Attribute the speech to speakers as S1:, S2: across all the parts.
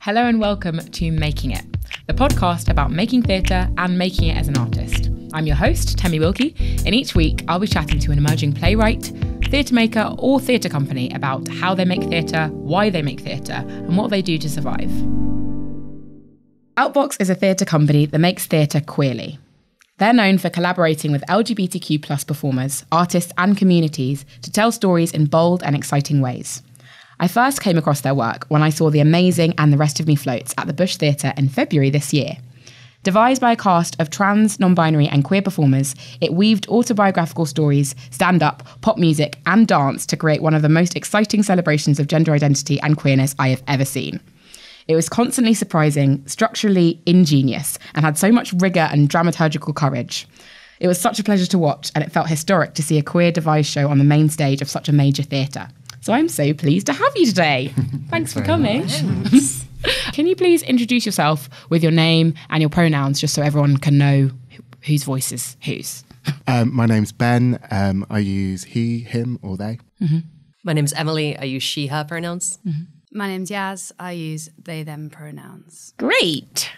S1: Hello and welcome to Making It, the podcast about making theatre and making it as an artist. I'm your host, Temi Wilkey, and each week I'll be chatting to an emerging playwright, theatre maker or theatre company about how they make theatre, why they make theatre, and what they do to survive. Outbox is a theatre company that makes theatre queerly. They're known for collaborating with LGBTQ+ performers, artists and communities to tell stories in bold and exciting ways. I first came across their work when I saw The Amazing and the Rest of Me Floats at the Bush Theatre in February this year. Devised by a cast of trans, non-binary and queer performers, it weaved autobiographical stories, stand-up, pop music and dance to create one of the most exciting celebrations of gender identity and queerness I have ever seen. It was constantly surprising, structurally ingenious, and had so much rigour and dramaturgical courage. It was such a pleasure to watch, and it felt historic to see a queer devised show on the main stage of such a major theatre. So I'm so pleased to have you today. Thanks for coming. Can you please introduce yourself with your name and your pronouns, just so everyone can know whose voice is whose?
S2: My name's Ben. I use he, him, or they.
S3: Mm-hmm. My name's Emily. I use she, her pronouns.
S4: Mm-hmm. My name's Yaz. I use they, them pronouns.
S1: Great.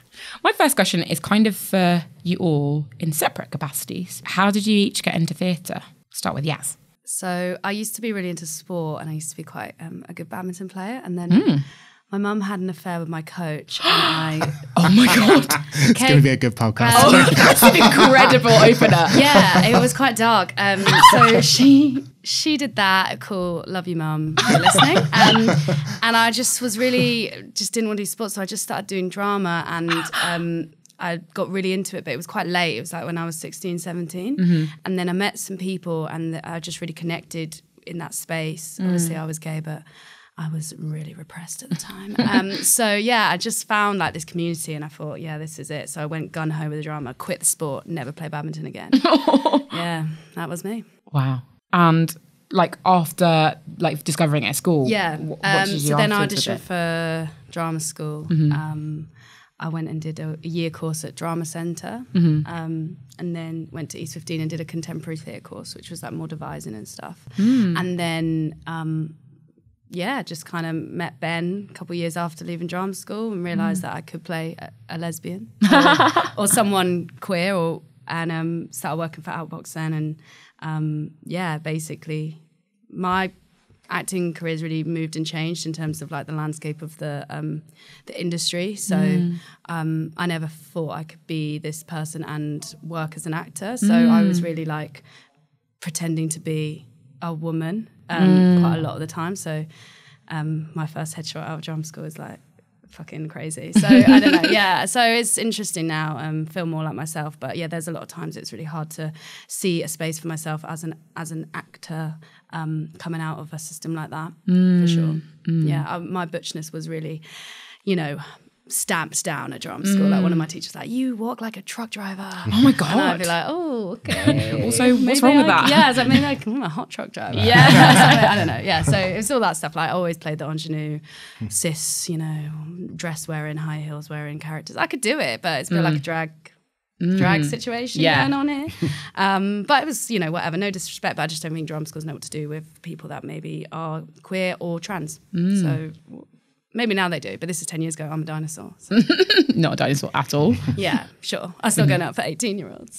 S1: My first question is kind of for you all in separate capacities. How did you each get into theatre? Start with Yaz.
S4: So I used to be really into sport and I used to be quite a good badminton player. And then my mum had an affair with my coach and I...
S1: Oh my God.
S2: It's going to be a good podcast.
S1: That's an incredible opener.
S4: Yeah, it was quite dark. So she did that. Cool. Love you, Mum, if you're listening. And I just was really, just didn't want to do sports. So I just started doing drama and I got really into it, but it was quite late. It was like when I was 16, 17. Mm-hmm. And then I met some people and I just really connected in that space. Obviously I was gay, but I was really repressed at the time. So yeah, I just found like this community and I thought, yeah, this is it. So I went gun-ho with the drama, quit the sport, never play badminton again. Yeah, that was me.
S1: Wow. And like after like discovering it at school,
S4: yeah.
S1: What did you
S4: so then I
S1: afterwards with
S4: auditioned
S1: it?
S4: for drama school.
S1: Mm-hmm.
S4: I went and did a year course at Drama Centre and then went to East 15 and did a contemporary theatre course, which was like more devising and stuff. And then, just kind of met Ben a couple of years after leaving drama school and realised that I could play a lesbian or someone queer and started working for Outbox then. And basically my acting career's really moved and changed in terms of like the landscape of the industry. So I never thought I could be this person and work as an actor. So I was really like pretending to be a woman quite a lot of the time. So my first headshot out of drama school is like fucking crazy. So I don't know. Yeah. So it's interesting now. Feel more like myself. But yeah, there's a lot of times it's really hard to see a space for myself as an actor coming out of a system like that, for sure. Yeah, my butchness was really, stamped down at drama school. Like one of my teachers was like, you walk like a truck driver.
S1: Oh my God.
S4: And I'd be like, oh, okay.
S1: Also, what's wrong with that?
S4: Yeah, I was like, maybe I'm a hot truck driver.
S1: Yeah.
S4: I don't know. Yeah, so it was all that stuff. Like I always played the ingenue, cis, dress wearing, high heels wearing characters. I could do it, but it's a bit like a drag situation going on here. But it was, whatever, no disrespect, but I just don't think drama schools know what to do with people that maybe are queer or trans. So maybe now they do, but this is 10 years ago. I'm a dinosaur. So.
S1: Not a dinosaur at all.
S4: Yeah, sure. I'm still going out for 18-year-olds.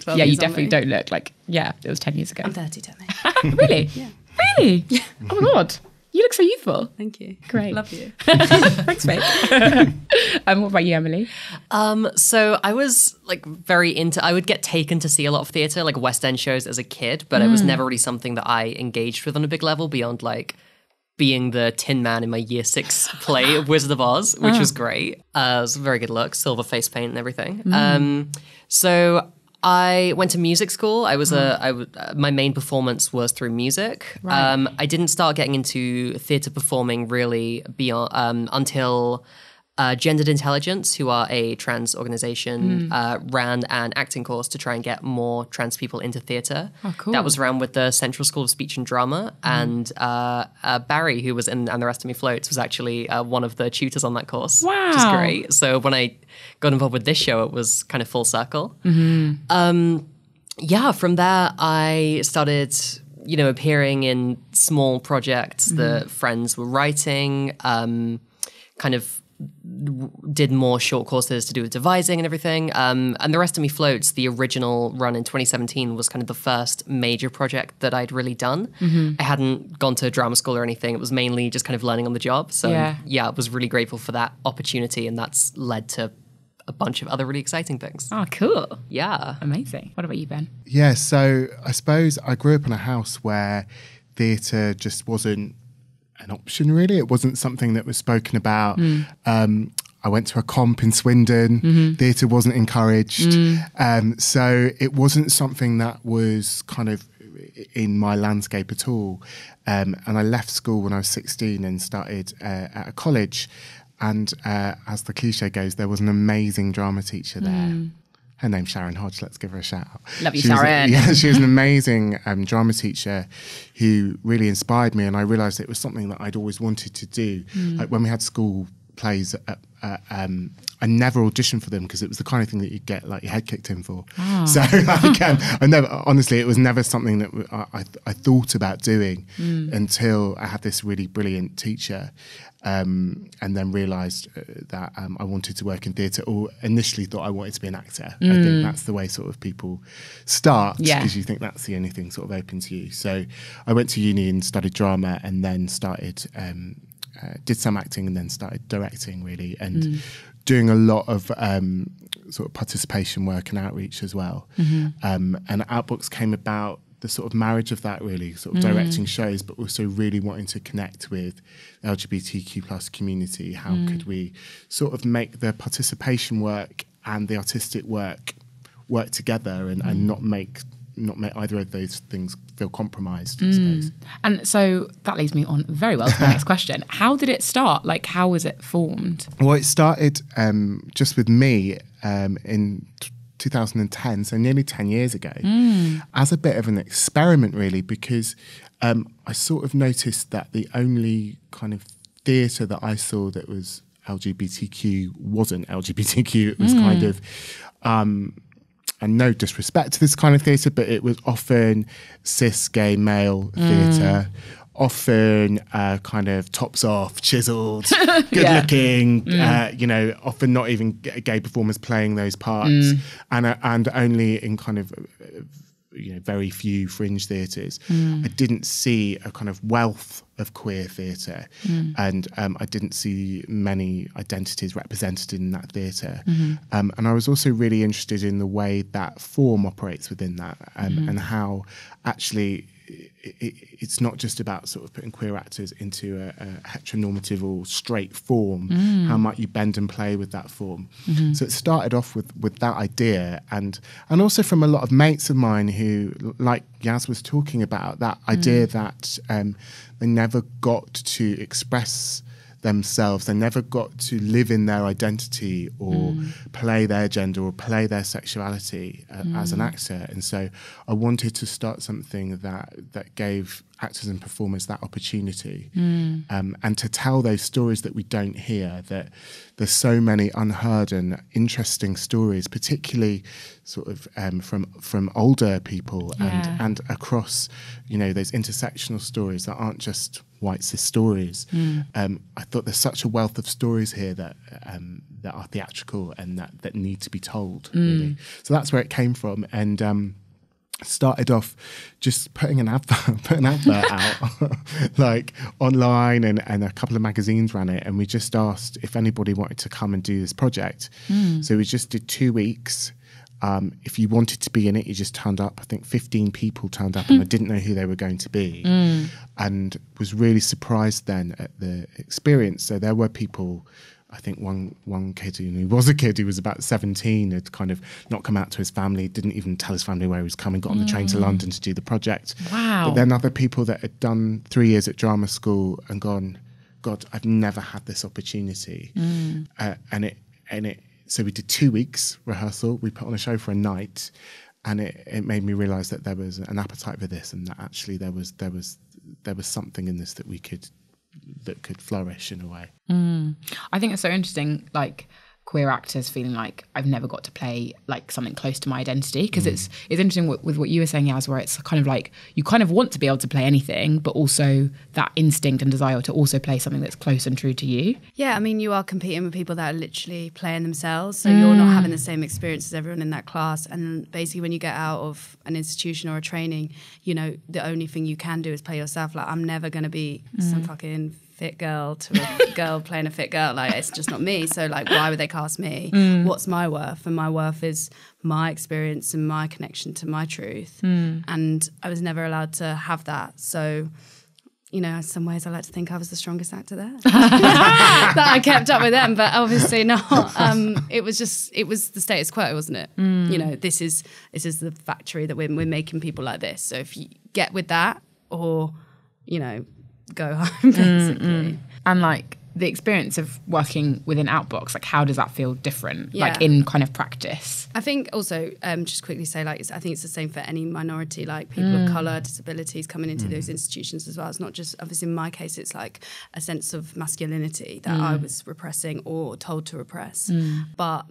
S4: So
S1: yeah, you definitely don't look like, it was 10 years ago.
S4: I'm 30, Temi.
S1: Really?
S4: Yeah.
S1: Really? Yeah. Oh my God. You look so youthful.
S4: Thank you.
S1: Great.
S4: Love you.
S1: Thanks, mate. What about you, Emily?
S3: So I was like I would get taken to see a lot of theatre, like West End shows as a kid, but it was never really something that I engaged with on a big level beyond like being the Tin Man in my year 6 play of Wizard of Oz, which was great. It was a very good look, silver face paint and everything. So I went to music school. My main performance was through music. Right. I didn't start getting into theatre performing really beyond until Gendered Intelligence, who are a trans organisation, ran an acting course to try and get more trans people into theatre.
S1: Oh, cool.
S3: That was run with the Central School of Speech and Drama, and Barry, who was in And the Rest of Me Floats, was actually one of the tutors on that course,
S1: wow.
S3: which is great. So when I got involved with this show, it was kind of full circle. From there, I started appearing in small projects that friends were writing, kind of did more short courses to do with devising and everything. And The Rest of Me Floats, the original run in 2017, was kind of the first major project that I'd really done. I hadn't gone to drama school or anything. It was mainly just kind of learning on the job. So yeah, I was really grateful for that opportunity, and that's led to a bunch of other really exciting things.
S1: Oh, cool.
S3: Yeah.
S1: Amazing. What about you, Ben?
S2: Yeah, so I suppose I grew up in a house where theatre just wasn't an option, really. It wasn't something that was spoken about. I went to a comp in Swindon. Theatre wasn't encouraged. So it wasn't something that was kind of in my landscape at all. And I left school when I was 16 and started at a college. And as the cliche goes, there was an amazing drama teacher there. Her name's Sharon Hodge. Let's give her a shout out.
S1: Love you, Sharon.
S2: She was an amazing drama teacher who really inspired me. And I realised it was something that I'd always wanted to do. Like when we had school plays, I never auditioned for them because it was the kind of thing that you'd get like your head kicked in for. So like, I never, honestly, it was never something that I thought about doing until I had this really brilliant teacher. And then realised that I wanted to work in theatre, or initially thought I wanted to be an actor. I think that's the way sort of people start, because you think that's the only thing sort of open to you. So I went to uni and studied drama, and then started, did some acting, and then started directing, really, and doing a lot of sort of participation work and outreach as well. And Outbox came about the sort of marriage of that, really, sort of directing shows, but also really wanting to connect with the LGBTQ plus community. How could we sort of make the participation work and the artistic work together, and not make either of those things feel compromised, I suppose.
S1: And so that leads me on very well to the next question. How did it start? Like, how was it formed?
S2: Well, it started just with me in 2010, so nearly 10 years ago, as a bit of an experiment, really, because I sort of noticed that the only kind of theatre that I saw that was LGBTQ wasn't LGBTQ. It was kind of, and no disrespect to this kind of theatre, but it was often cis, gay, male theatre. Often kind of tops off, chiseled, good looking, often not even gay performers playing those parts, and only in kind of very few fringe theatres. I didn't see a kind of wealth of queer theatre, and I didn't see many identities represented in that theatre. And I was also really interested in the way that form operates within that, and how actually it's not just about sort of putting queer actors into a heteronormative or straight form. How might you bend and play with that form? So it started off with that idea, and also from a lot of mates of mine who, like Yaz was talking about, that idea that they never got to express themselves, they never got to live in their identity or play their gender or play their sexuality as an actor. And so I wanted to start something that gave actors and performers that opportunity, and to tell those stories that we don't hear, that there's so many unheard and interesting stories, particularly sort of from older people and across, those intersectional stories that aren't just white cis stories. I thought there's such a wealth of stories here that are theatrical and that need to be told, really. So that's where it came from, and started off just putting an advert out like online, and a couple of magazines ran it, and we just asked if anybody wanted to come and do this project. So we just did 2 weeks. If you wanted to be in it, you just turned up. I think 15 people turned up, and I didn't know who they were going to be, and was really surprised then at the experience. So there were people, I think one kid who was a kid who was about 17 had kind of not come out to his family, didn't even tell his family where he was coming, got on the train to London to do the project.
S1: Wow.
S2: But then other people that had done 3 years at drama school and gone, God, I've never had this opportunity. So we did 2 weeks rehearsal. We put on a show for a night, and it made me realise that there was an appetite for this, and that actually there was something in this that could flourish in a way.
S1: I think it's so interesting, like queer actors feeling like I've never got to play like something close to my identity, because it's interesting with what you were saying, Yaz, where it's kind of like you kind of want to be able to play anything, but also that instinct and desire to also play something that's close and true to you.
S4: Yeah, I mean, you are competing with people that are literally playing themselves, so you're not having the same experience as everyone in that class. And basically when you get out of an institution or a training, you know, the only thing you can do is play yourself. Like, I'm never going to be some fucking fit girl to a girl playing a fit girl. Like, it's just not me. So like, why would they cast me? What's my worth? And my worth is my experience and my connection to my truth. And I was never allowed to have that. So, you know, in some ways I like to think I was the strongest actor there. That I kept up with them, but obviously not. It was the status quo, wasn't it? You know, this is the factory that we're making people like this. So if you get with that, or, you know, go home, basically.
S1: And like the experience of working within Outbox, like how does that feel different,
S4: Yeah.
S1: like in kind of practice?
S4: I think also, just quickly say, like, I think it's the same for any minority, like people of colour, disabilities coming into those institutions as well. It's not just, obviously in my case, it's like a sense of masculinity that I was repressing or told to repress. But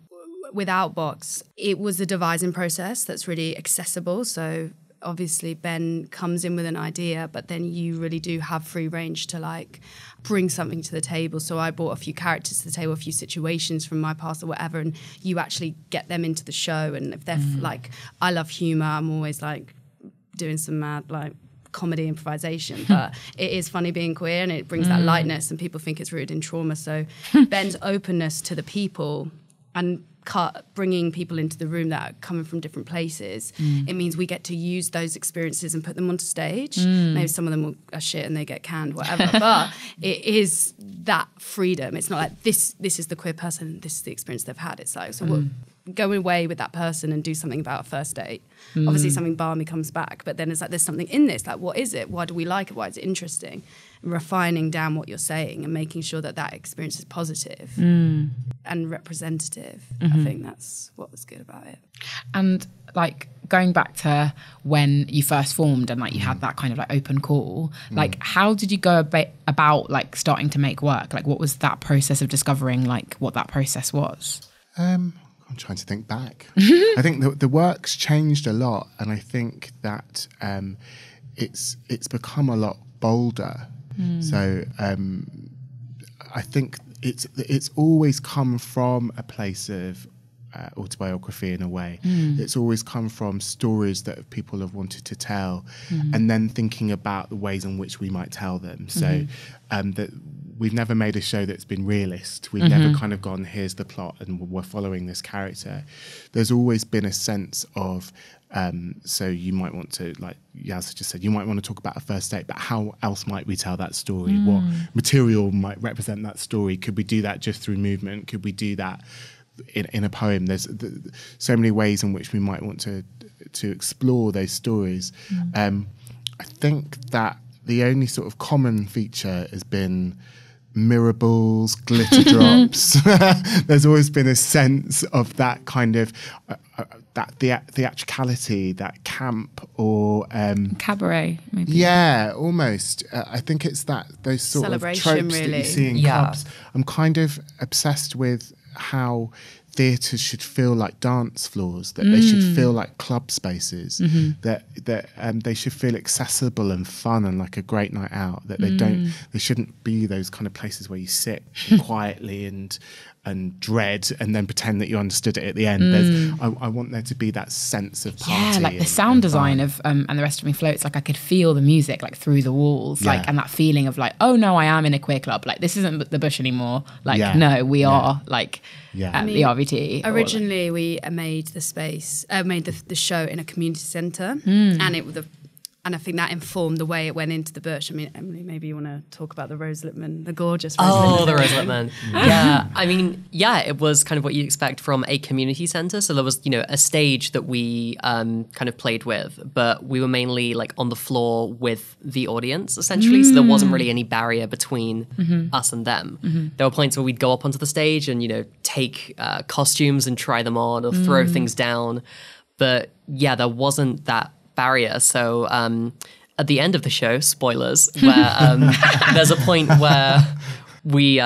S4: with Outbox, it was a devising process that's really accessible. So obviously Ben comes in with an idea, but then you really do have free range to like bring something to the table. So I brought a few characters to the table, a few situations from my past or whatever, and you actually get them into the show. And if they're like, I love humour, I'm always like doing some mad like comedy improvisation, but it is funny being queer, and it brings that lightness, and people think it's rooted in trauma. So Ben's openness to the people and bringing people into the room that are coming from different places, it means we get to use those experiences and put them onto stage. Maybe some of them are shit and they get canned, whatever, but it is that freedom. It's not like this is the queer person, this is the experience they've had. It's like, so go away with that person and do something about a first date. Obviously something balmy comes back, but then it's like there's something in this, like what is it? Why do we like it? Why is it interesting? And refining down what you're saying and making sure that that experience is positive and representative. I think that's what was good about it.
S1: And like going back to when you first formed and like you had that kind of like open call, like how did you go about like starting to make work? Like what was that process of discovering like what that process was?
S2: I'm trying to think back. I think the work's changed a lot, and I think that it's become a lot bolder. So I think it's always come from a place of autobiography in a way. It's always come from stories that people have wanted to tell, and then thinking about the ways in which we might tell them. So that we've never made a show that's been realist. We've never kind of gone, here's the plot and we're following this character. There's always been a sense of, so you might want to, like Yaz just said, you might want to talk about a first date, but how else might we tell that story? What material might represent that story? Could we do that just through movement? Could we do that in a poem? There's so many ways in which we might want to explore those stories. I think that the only sort of common feature has been mirror balls, glitter drops. There's always been a sense of that kind of that theatricality, that camp, or
S1: Cabaret, maybe.
S2: Yeah, almost. I think it's those sort of tropes
S4: Celebration,
S2: that you
S4: really.
S2: see in clubs. I'm kind of obsessed with how theatres should feel like dance floors, that they should feel like club spaces, that they should feel accessible and fun and like a great night out, that they shouldn't be those kind of places where you sit quietly and dread and then pretend that you understood it at the end. I want there to be that sense of party.
S1: Yeah, like the sound design of And the Rest of Me Floats, like I could feel the music like through the walls, like, and that feeling of like, oh no, I am in a queer club, like this isn't the Bush anymore, like no, we are like at the RVT.
S4: Originally, we made the space, made the show in a community centre, and I think that informed the way it went into the Bush. I mean, Emily, maybe you want to talk about the Rose Lippman, the gorgeous Rose Lippman.
S3: Oh, the Rose Lippman. Yeah, I mean, yeah, it was kind of what you'd expect from a community centre. So there was, a stage that we kind of played with, but we were mainly like on the floor with the audience, essentially. So there wasn't really any barrier between us and them. There were points where we'd go up onto the stage and, take costumes and try them on or throw things down. But yeah, there wasn't that barrier. So at the end of the show, spoilers, where there's a point where we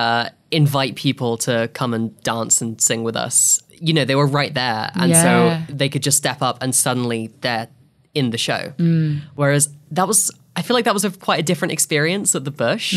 S3: invite people to come and dance and sing with us. You know, they were right there. And so they could just step up and suddenly they're in the show. Whereas I feel like that was quite a different experience at the Bush.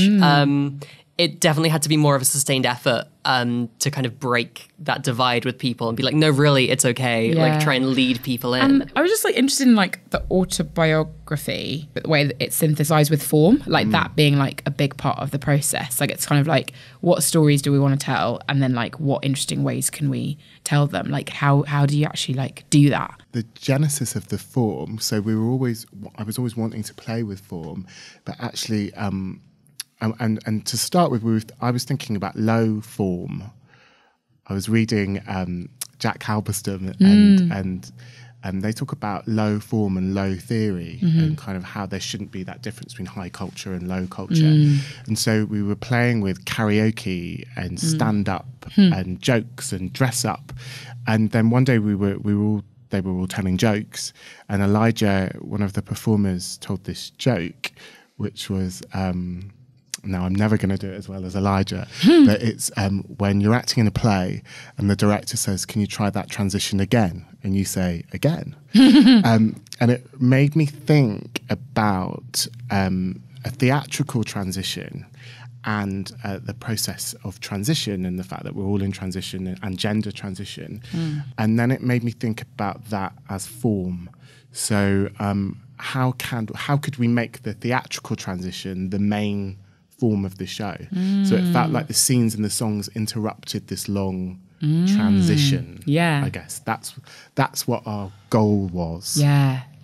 S3: It definitely had to be more of a sustained effort to kind of break that divide with people and be like, no, really, it's okay. Like try and lead people in.
S1: I was just like interested in like the autobiography, the way that it's synthesized with form, like that being like a big part of the process. Like it's kind of like, what stories do we want to tell? And then like, what interesting ways can we tell them? Like how do you actually like do that?
S2: The genesis of the form, so I was always wanting to play with form, but actually, and to start with, I was thinking about low form. I was reading Jack Halberstam and they talk about low form and low theory and kind of how there shouldn't be that difference between high culture and low culture. And so we were playing with karaoke and stand up and jokes and dress up. And then one day they were all telling jokes, and Elijah, one of the performers, told this joke, which was, now I'm never going to do it as well as Elijah, but it's when you're acting in a play and the director says, can you try that transition again? And you say, again. And it made me think about a theatrical transition and the process of transition and the fact that we're all in transition and gender transition. And then it made me think about that as form. So how could we make the theatrical transition the main form of the show? So it felt like the scenes and the songs interrupted this long transition. I guess that's what our goal was.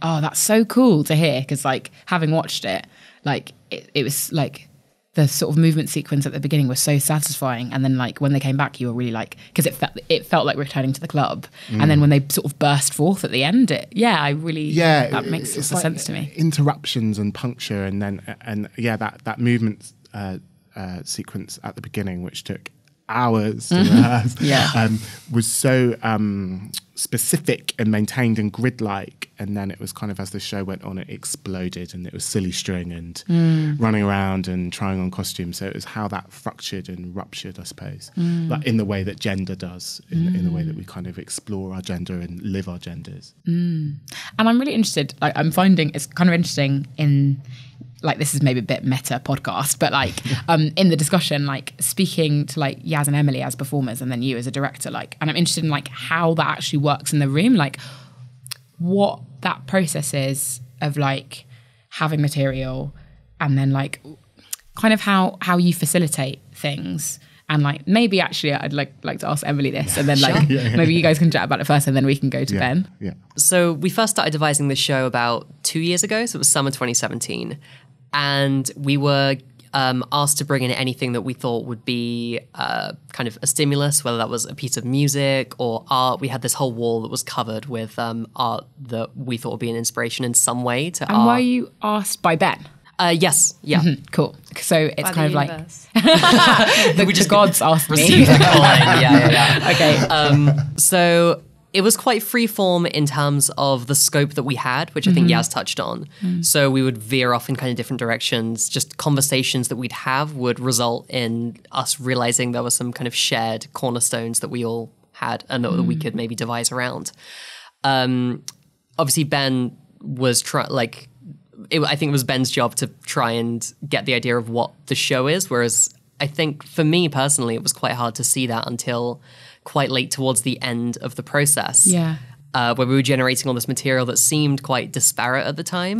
S1: Oh, that's so cool to hear, because like having watched it, like it was like the sort of movement sequence at the beginning was so satisfying, and then like when they came back, you were really like, because it felt like returning to the club, and then when they sort of burst forth at the end, that makes lots of sense to me.
S2: Interruptions and puncture, and then that movement sequence at the beginning, which took hours to rehearse, was so specific and maintained and grid-like, and then it was kind of, as the show went on, it exploded, and it was silly string and running around and trying on costumes. So it was how that fractured and ruptured, I suppose, like in the way that gender does, in the way that we kind of explore our gender and live our genders.
S1: And I'm really interested, like I'm finding it's kind of interesting in, like, this is maybe a bit meta podcast, but like in the discussion, like speaking to like Yaz and Emily as performers, and then you as a director, like, and I'm interested in like how that actually works in the room, like what that process is of like having material, and then like kind of how you facilitate things. And like maybe actually I'd like to ask Emily this, and then like maybe you guys can chat about it first, and then we can go to Ben.
S3: So we first started devising the show about 2 years ago, so it was summer 2017. And we were asked to bring in anything that we thought would be kind of a stimulus, whether that was a piece of music or art. We had this whole wall that was covered with art that we thought would be an inspiration in some way to art.
S1: And were you asked by Ben?
S3: Yes, yeah.
S1: Cool. So it's
S4: By
S1: kind of
S4: universe.
S1: like the gods asked me.
S3: Received the calling. Yeah.
S1: Okay.
S3: So it was quite freeform in terms of the scope that we had, which I think Yaz touched on. So we would veer off in kind of different directions. Just conversations that we'd have would result in us realizing there were some kind of shared cornerstones that we all had and that we could maybe devise around. Obviously, Ben was I think it was Ben's job to try and get the idea of what the show is, whereas I think for me personally, it was quite hard to see that until quite late towards the end of the process. Where we were generating all this material that seemed quite disparate at the time.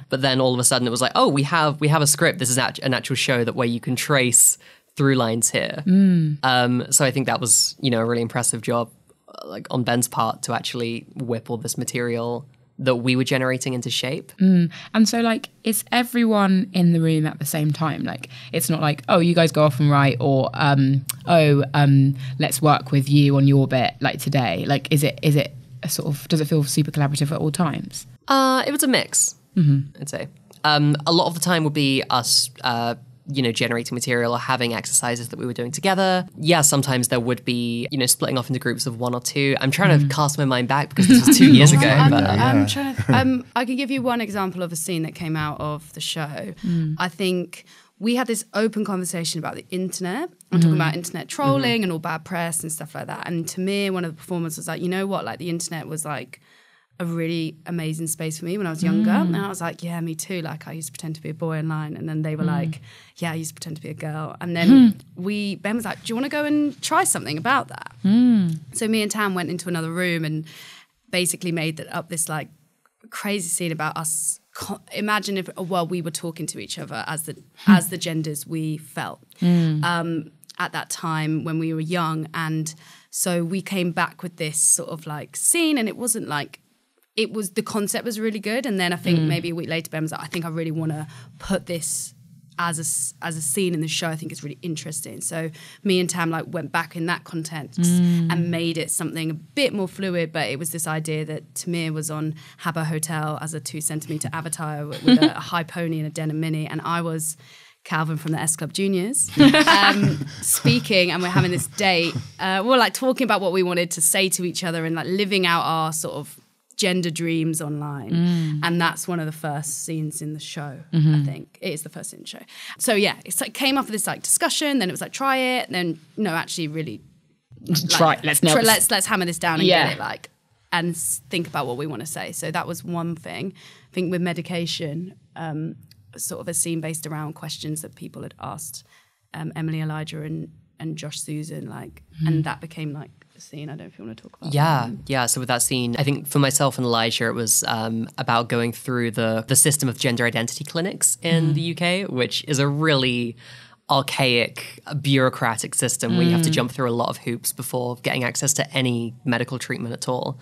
S3: But then all of a sudden it was like, oh, we have a script. This is an actual show where you can trace through lines here. So I think that was, a really impressive job like on Ben's part to actually whip all this material that we were generating into shape.
S1: And so like, is everyone in the room at the same time? Like, it's not like, oh, you guys go off and write, or let's work with you on your bit like today. Like, is it a sort of, does it feel super collaborative at all times?
S3: It was a mix, I'd say. A lot of the time would be us generating material or having exercises that we were doing together. Yeah, sometimes there would be, splitting off into groups of one or two. I'm trying to cast my mind back because this was 2 years ago.
S4: I'm trying to, I can give you one example of a scene that came out of the show. I think we had this open conversation about the internet. I'm talking about internet trolling and all bad press and stuff like that. And Tamir, one of the performers, was like, you know what? Like, the internet was like a really amazing space for me when I was younger. And I was like, yeah, me too. Like, I used to pretend to be a boy online. And then they were like, yeah, I used to pretend to be a girl. And then Ben was like, do you want to go and try something about that? So me and Tam went into another room and basically made up this like crazy scene about us. Imagine if we were talking to each other as the genders we felt at that time when we were young. And so we came back with this sort of like scene, and it wasn't like, it was, the concept was really good. And then I think maybe a week later, Ben was like, I think I really want to put this as a scene in the show. I think it's really interesting. So me and Tam like went back in that context and made it something a bit more fluid. But it was this idea that Tamir was on Habbo Hotel as a 2-centimeter avatar with a high pony and a denim mini, and I was Calvin from the S Club Juniors speaking, and we're having this date. We're like talking about what we wanted to say to each other and like living out our sort of gender dreams online. And that's one of the first scenes in the show. I think it is the first scene in the show. So yeah, it's like came off of this like discussion, then it was like try it, and then no, actually really like, let's hammer this down and get it like, and think about what we want to say. So that was one thing. I think with medication, sort of a scene based around questions that people had asked Emily, Elijah and Josh Susan, like, and that became like scene. I don't know if you want to talk about that.
S3: Yeah. So with that scene, I think for myself and Elijah, it was about going through the system of gender identity clinics in the UK, which is a really archaic, bureaucratic system where you have to jump through a lot of hoops before getting access to any medical treatment at all.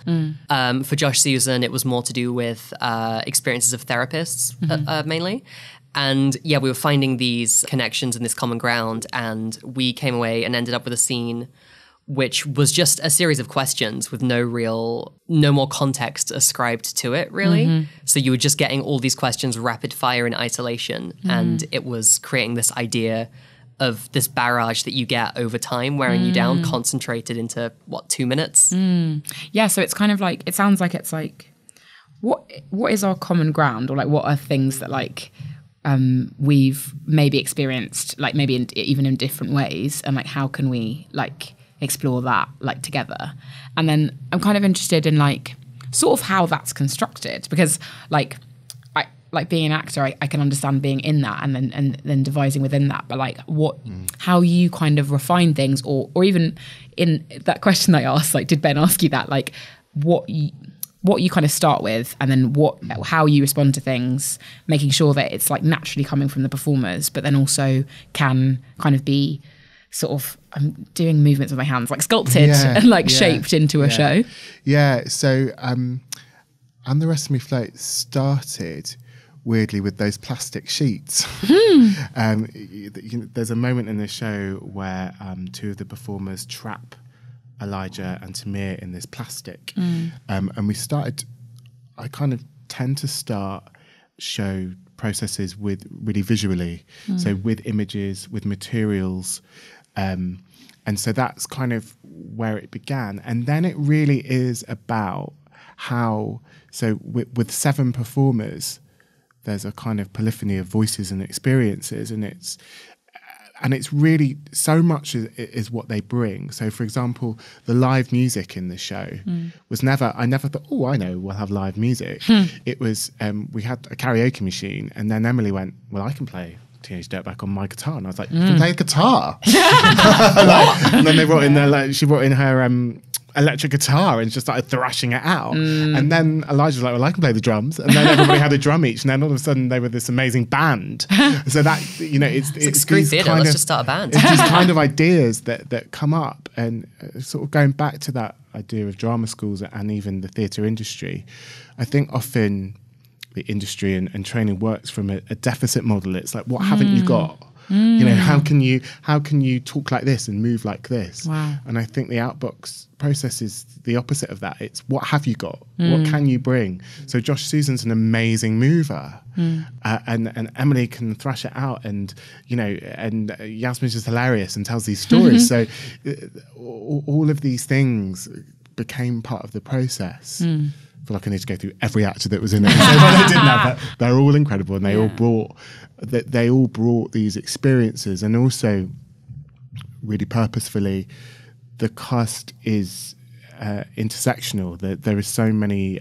S3: For Josh Susan, it was more to do with experiences of therapists mainly. And yeah, we were finding these connections and this common ground, and we came away and ended up with a scene which was just a series of questions with no more context ascribed to it, really. So you were just getting all these questions rapid fire in isolation, and it was creating this idea of this barrage that you get over time wearing you down, concentrated into, 2 minutes?
S1: Yeah, so it's kind of like, it sounds like it's like, what is our common ground? Or like, what are things that like we've maybe experienced, like maybe even in different ways, and like how can we like explore that like together? And then I'm kind of interested in like sort of how that's constructed, because like I like being an actor, I can understand being in that and then devising within that, but like how you kind of refine things, or even in that question I asked, like did Ben ask you that, like what you kind of start with, and then how you respond to things, making sure that it's like naturally coming from the performers, but then also can kind of be sort of, I'm doing movements with my hands, like sculpted and like shaped into a show.
S2: Yeah, so And the Rest of Me Float started weirdly with those plastic sheets. There's a moment in the show where two of the performers trap Elijah and Tamir in this plastic. And we started, I kind of tend to start show processes with really visually, so with images, with materials. And so that's kind of where it began. And then it really is about how, so with 7 performers, there's a kind of polyphony of voices and experiences, and it's really so much is what they bring. So, for example, the live music in the show was I never thought, I know we'll have live music. It was, we had a karaoke machine, and then Emily went, well, I can play Teenage Dirtbag on my guitar. And I was like, you can play a guitar? And then they brought in she brought in her electric guitar and just started thrashing it out. And then Elijah was like, well, I can play the drums. And then everybody had a drum each. And then all of a sudden they were this amazing band. So that, it's
S3: Screw theatre, let's just start a band.
S2: It's these kind of ideas that come up, and sort of going back to that idea of drama schools and even the theatre industry. I think often the industry and training works from a deficit model. It's like, what haven't you got? How can you talk like this and move like this?
S1: Wow.
S2: And I think the Outbox process is the opposite of that. It's what have you got? What can you bring? So Josh Susan's an amazing mover, and Emily can thrash it out, and and Yasmin's just hilarious and tells these stories. So all of these things became part of the process. feel like I need to go through every actor that was in it. So I didn't have that. They're all incredible, and they all brought these experiences, and also really purposefully, the cast is intersectional. There is so many,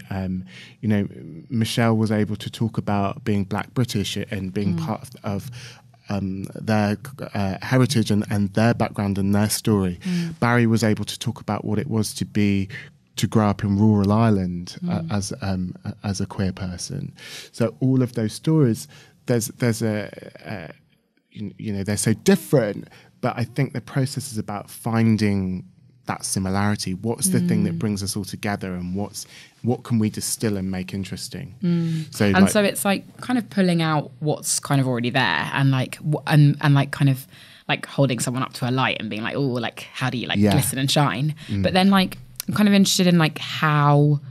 S2: Michelle was able to talk about being Black British and being part of their heritage and their background and their story. Barry was able to talk about what it was to grow up in rural Ireland as a queer person. So all of those stories, there's they're so different, but I think the process is about finding that similarity. What's the thing that brings us all together, and what can we distill and make interesting? So
S1: it's like kind of pulling out what's kind of already there, and like kind of like holding someone up to a light and being like, oh, like how do you like glisten and shine? But then like I'm kind of interested in like how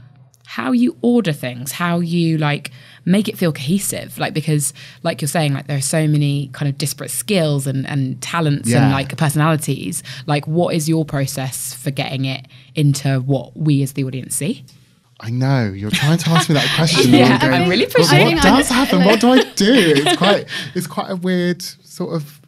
S1: you order things, how you like make it feel cohesive, like, because like you're saying, like there are so many kind of disparate skills and talents and like personalities. Like, what is your process for getting it into what we as the audience see?
S2: I know you're trying to ask me that question.
S1: I'm really pushing.
S2: What does happen? What do I do? It's quite a weird sort of.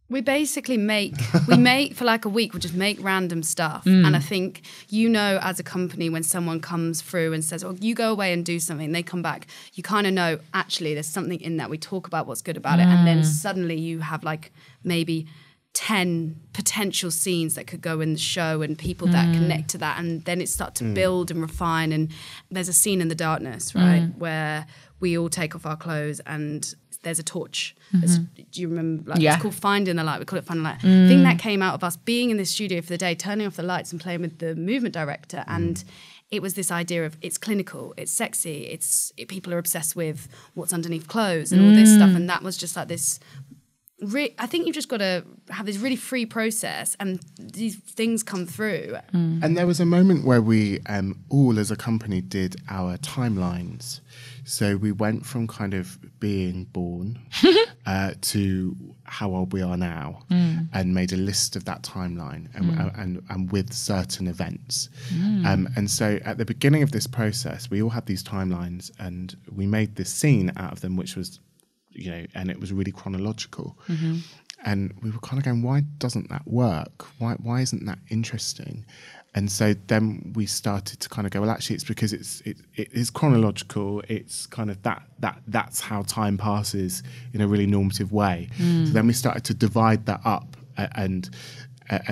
S4: We basically make for like a week, we'll just make random stuff. And I think, as a company, when someone comes through and says, oh, you go away and do something, they come back, you kind of know, actually, there's something in that. We talk about what's good about it. And then suddenly you have like maybe 10 potential scenes that could go in the show and people that connect to that. And then it starts to build and refine. And there's a scene in The Darkness, right, where we all take off our clothes and there's a torch. Do you remember? Like, it's called Finding the Light. We call it Finding the Light. I think that came out of us being in the studio for the day, turning off the lights and playing with the movement director. And it was this idea of it's clinical, it's sexy, people are obsessed with what's underneath clothes and all this stuff. And that was just like this. I think you've just got to have this really free process, and these things come through.
S2: And there was a moment where we all as a company did our timelines. So we went from kind of being born to how old we are now, and made a list of that timeline and with certain events. And so at the beginning of this process, we all had these timelines, and we made this scene out of them, which was, and it was really chronological. And we were kind of going, why doesn't that work? Why isn't that interesting? And so then we started to kind of go, well, actually, it's because it is chronological. It's kind of that's how time passes in a really normative way. So then we started to divide that up and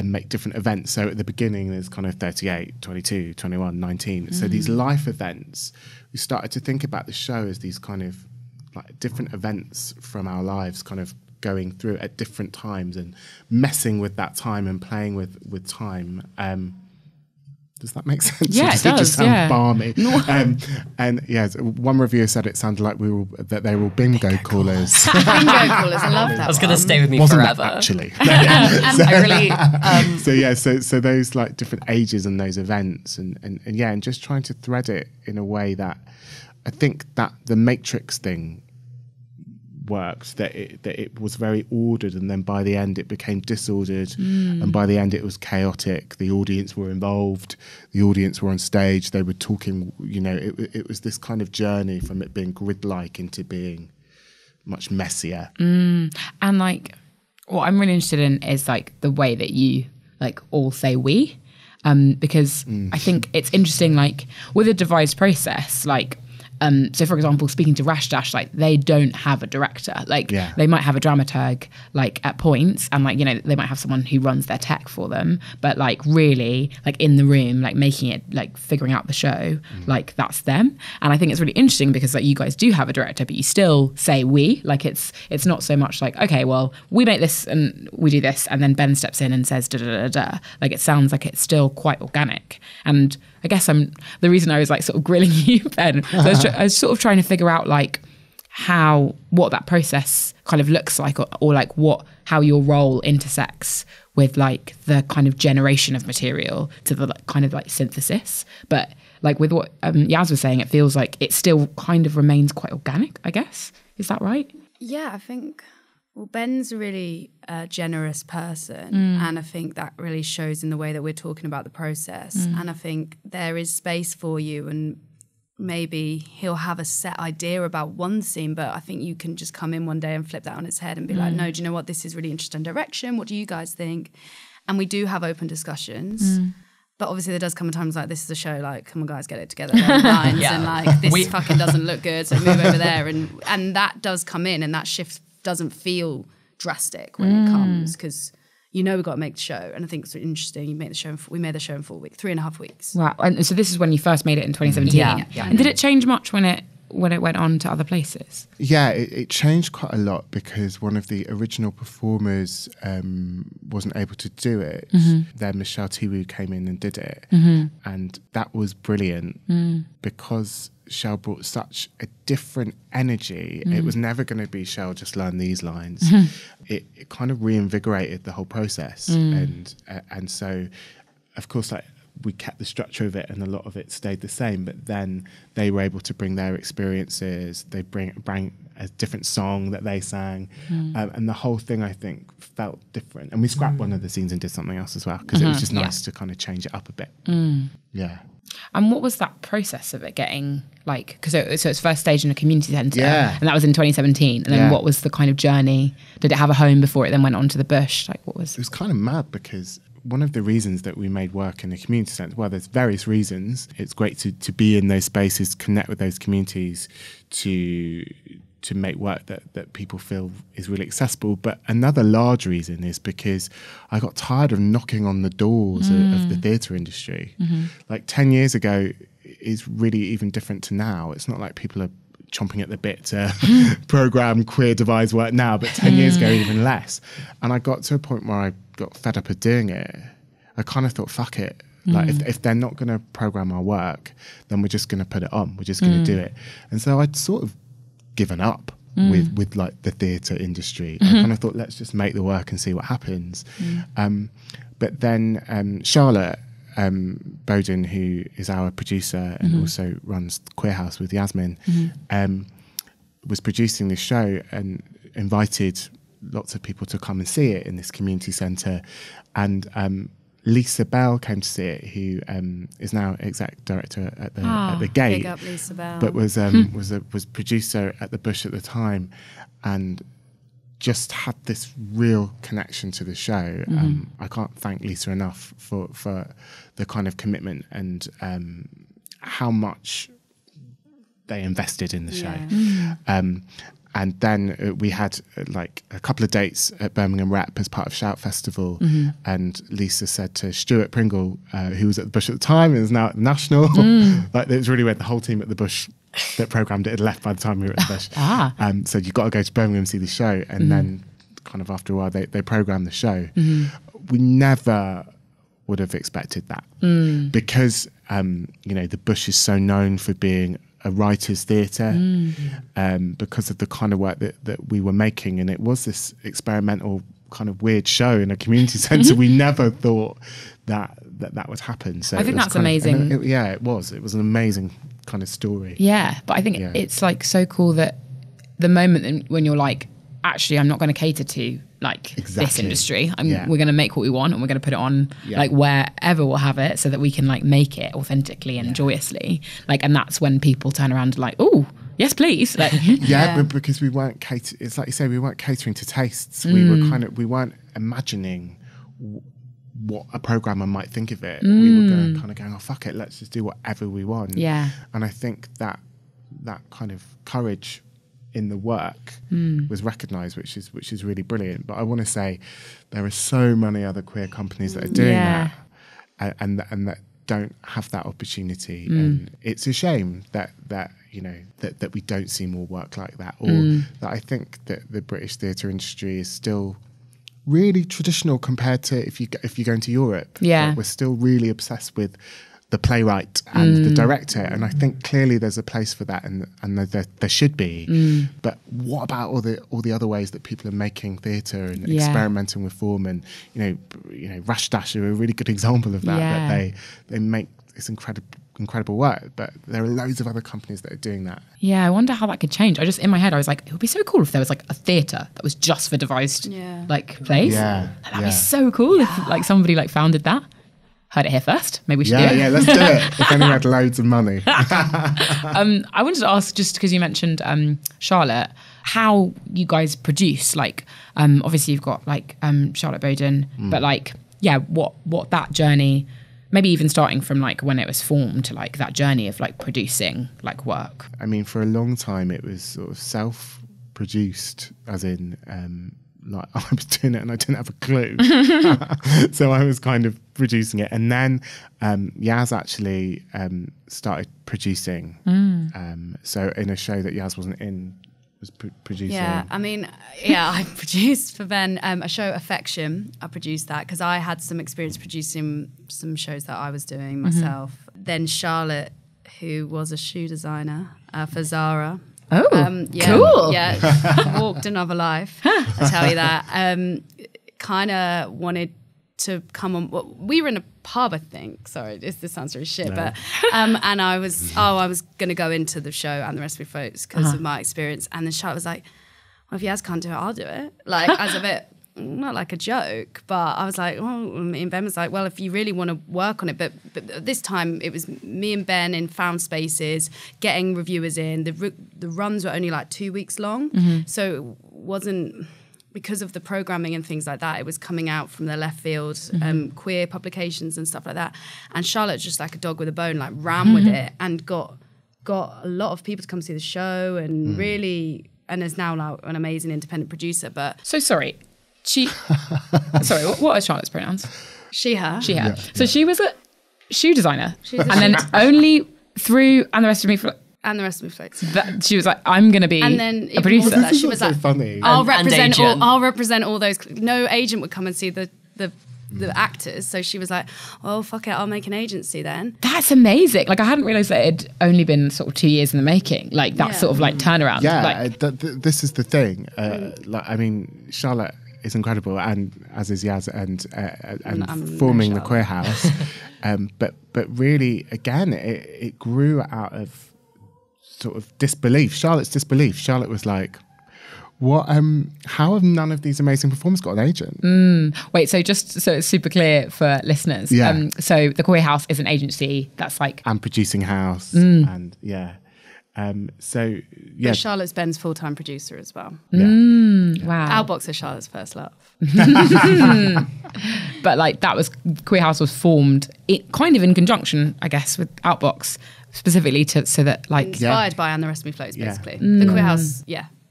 S2: make different events. So at the beginning, there's kind of 38, 22, 21, 19. So these life events, we started to think about the show as these kind of like different events from our lives kind of going through at different times and messing with that time and playing with time. Does that make sense?
S1: Yeah, it does.
S2: It just sounds balmy. No. And one reviewer said it sounded like that they were all bingo callers.
S4: Bingo callers, I love that.
S3: That's going to stay with me
S2: Wasn't
S3: forever.
S2: That, actually.
S3: I really.
S2: So those like different ages and those events and just trying to thread it in a way that I think that the Matrix thing worked, that it was very ordered, and then by the end it became disordered, and by the end it was chaotic. The audience were involved, the audience were on stage, they were talking, it was this kind of journey from it being grid-like into being much messier.
S1: And like what I'm really interested in is like the way that you like all say we, because I think it's interesting, like with a devised process, like so for example, speaking to Rash Dash, like they don't have a director. Like they might have a dramaturg like at points, and like, they might have someone who runs their tech for them, but like really like in the room, like making it, like figuring out the show, like that's them. And I think it's really interesting because like you guys do have a director, but you still say we, like it's not so much like, okay, well, we make this and we do this, and then Ben steps in and says da da da da. Like it sounds like it's still quite organic. And I guess the reason I was like sort of grilling you, Ben, I was sort of trying to figure out like what that process kind of looks like, or like how your role intersects with like the kind of generation of material to the like, kind of like synthesis. But like with what Yaz was saying, it feels like it still kind of remains quite organic, I guess. Is that right?
S4: Yeah, I think, well, Ben's a really generous person, and I think that really shows in the way that we're talking about the process. And I think there is space for you, and maybe he'll have a set idea about one scene, but I think you can just come in one day and flip that on its head and be like, no, do you know what? This is really interesting direction. What do you guys think? And we do have open discussions. But obviously there does come a time like, this is a show, like, come on guys, get it together. Lines, and like, this fucking doesn't look good, so move over there. And that does come in, and that shift doesn't feel drastic when it comes, because we've got to make the show. And I think it's interesting. We made the show in 4 weeks, 3.5 weeks.
S1: Wow. And so this is when you first made it in 2017.
S3: Yeah.
S1: And did it change much when it went on to other places?
S2: Yeah, it changed quite a lot because one of the original performers wasn't able to do it. Then Michelle Tiwu came in and did it. And that was brilliant because Shell brought such a different energy. It was never going to be Shell just learn these lines. It kind of reinvigorated the whole process. And so, of course, like, we kept the structure of it and a lot of it stayed the same, but then they were able to bring their experiences. They bring a different song that they sang, and the whole thing, I think, felt different. And we scrapped one of the scenes and did something else as well, because it was just nice to kind of change it up a bit. Yeah.
S1: And what was that process of it getting, like, because so it's first stage in a community centre, and that was in 2017. And then what was the kind of journey? Did it have a home before it then went on to the bush? Like, what was?
S2: It was kind of mad because one of the reasons that we made work in the community centre, well, there's various reasons. It's great to be in those spaces, connect with those communities, to make work that people feel is really accessible. But another large reason is because I got tired of knocking on the doors of the theatre industry. Like 10 years ago is really even different to now. It's not like people are chomping at the bit to programme queer devised work now, but 10 years ago even less. And I got to a point where I got fed up of doing it. I kind of thought, fuck it. Like if they're not going to programme our work, then we're just going to put it on. We're just going to do it. And so I'd sort of given up with like the theatre industry. I kind of thought, let's just make the work and see what happens. But then Charlotte Bowden, who is our producer and also runs Queer House with Yasmin, was producing this show and invited lots of people to come and see it in this community centre. And Lisa Bell came to see it, who is now exec director at the Gate,
S4: big up Lisa Bell.
S2: but was producer at the Bush at the time, and just had this real connection to the show. I can't thank Lisa enough for the kind of commitment and how much they invested in the show. And then we had like a couple of dates at Birmingham Rep as part of Shout Festival. And Lisa said to Stuart Pringle, who was at the Bush at the time and is now at the National, like it was really weird. The whole team at the Bush that programmed it had left by the time we were at the Bush. So you've got to go to Birmingham and see the show. And then kind of after a while, they programmed the show. We never would have expected that because, the Bush is so known for being a writer's theatre because of the kind of work that we were making. And it was this experimental kind of weird show in a community centre. We never thought that would happen. So
S1: I think that's amazing.
S2: It was an amazing kind of story.
S1: Yeah, but I think it's like so cool that the moment when you're like, actually, I'm not going to cater to like this industry. We're going to make what we want and we're going to put it on like wherever we'll have it so that we can like make it authentically and joyously. Like, and that's when people turn around and like, oh, yes, please. Like,
S2: but because we weren't it's like you say, we weren't catering to tastes. We weren't imagining what a programmer might think of it. We were going, oh, fuck it, let's just do whatever we want.
S1: Yeah.
S2: And I think that kind of courage in the work was recognised, which is really brilliant. But I want to say there are so many other queer companies that are doing that and that don't have that opportunity. And it's a shame that we don't see more work like that, or that I think that the British theatre industry is still really traditional compared to if you go into Europe. Like, we're still really obsessed with the playwright and the director, and I think clearly there's a place for that, and there should be. But what about all the other ways that people are making theatre and experimenting with form? And Rush Dash are a really good example of that. That they make this incredible work, but there are loads of other companies that are doing that.
S1: Yeah, I wonder how that could change. In my head I was like, it would be so cool if there was like a theatre that was just for devised like plays. That'd be so cool if like somebody like founded that. heard it here first. Maybe we should do
S2: Yeah,
S1: it.
S2: yeah, let's do it. If anyone had loads of money.
S1: I wanted to ask, just because you mentioned Charlotte, how you guys produce. Like, obviously you've got like Charlotte Bowden, but like, yeah, what that journey, maybe even starting from like when it was formed to like that journey of like producing like work.
S2: I mean, for a long time, it was sort of self-produced, as in, like I was doing it and I didn't have a clue. So I was kind of producing it. And then Yaz actually started producing. So in a show that Yaz wasn't in, was producing.
S4: Yeah, I mean, yeah, I produced for Ben a show, Affection. I produced that because I had some experience producing some shows that I was doing myself. Then Charlotte, who was a shoe designer for Zara.
S1: Oh,
S4: yeah,
S1: cool.
S4: Yeah, walked another life, I tell you that. Kind of wanted to come on. Well, we were in a pub, I think. Sorry, this sounds really shit, but and I was going to go into the show and the rest of the folks because of my experience. And then Charlotte was like, "Well, if Yaz can't do it, I'll do it." Like as a bit, not like a joke, but I was like, "Oh," and Ben was like, "Well, if you really want to work on it," but this time it was me and Ben in found spaces, getting reviewers in. The runs were only like 2 weeks long, so it wasn't. Because of the programming and things like that, it was coming out from the left field, queer publications and stuff like that. And Charlotte, just like a dog with a bone, like ran with it and got a lot of people to come see the show and really, and is now like an amazing independent producer. But
S1: So sorry, sorry, what are Charlotte's pronouns?
S4: she, her.
S1: She, her.
S2: Yeah,
S1: So she was a shoe designer,
S4: was a
S1: and then only through And the Rest of Me,
S4: and the rest of me folks.
S1: that she was like, I'm going to be
S4: And then
S1: a
S4: even
S1: producer.
S4: more than that, she
S2: What's
S4: was
S2: so
S4: like,
S2: funny?
S4: I'll
S3: And
S4: represent all those. No agent would come and see the actors. So she was like, "Oh fuck it, I'll make an agency then."
S1: That's amazing. Like I hadn't realised that it'd only been sort of 2 years in the making. Like that
S4: Yeah.
S1: sort of like turnaround.
S2: Yeah,
S1: Like,
S2: this is the thing. Like, I mean, Charlotte is incredible, and as is Yaz, and
S4: I'm
S2: forming
S4: no
S2: the Queer House. But really, again, it grew out of sort of disbelief. Charlotte's disbelief. Charlotte was like, "What? How have none of these amazing performers got an agent?"
S1: wait, so just so it's super clear for listeners.
S2: Yeah.
S1: So the Queer House is an agency that's like,
S2: And producing house, and yeah. So yeah,
S4: But Charlotte's Ben's full-time producer as well.
S1: wow.
S4: Outbox is Charlotte's first love.
S1: But like that was, Queer House was formed kind of in conjunction, I guess, with Outbox specifically so that like
S4: Inspired by And the Rest of Me Floats,
S2: Yeah.
S4: basically. The Queer House,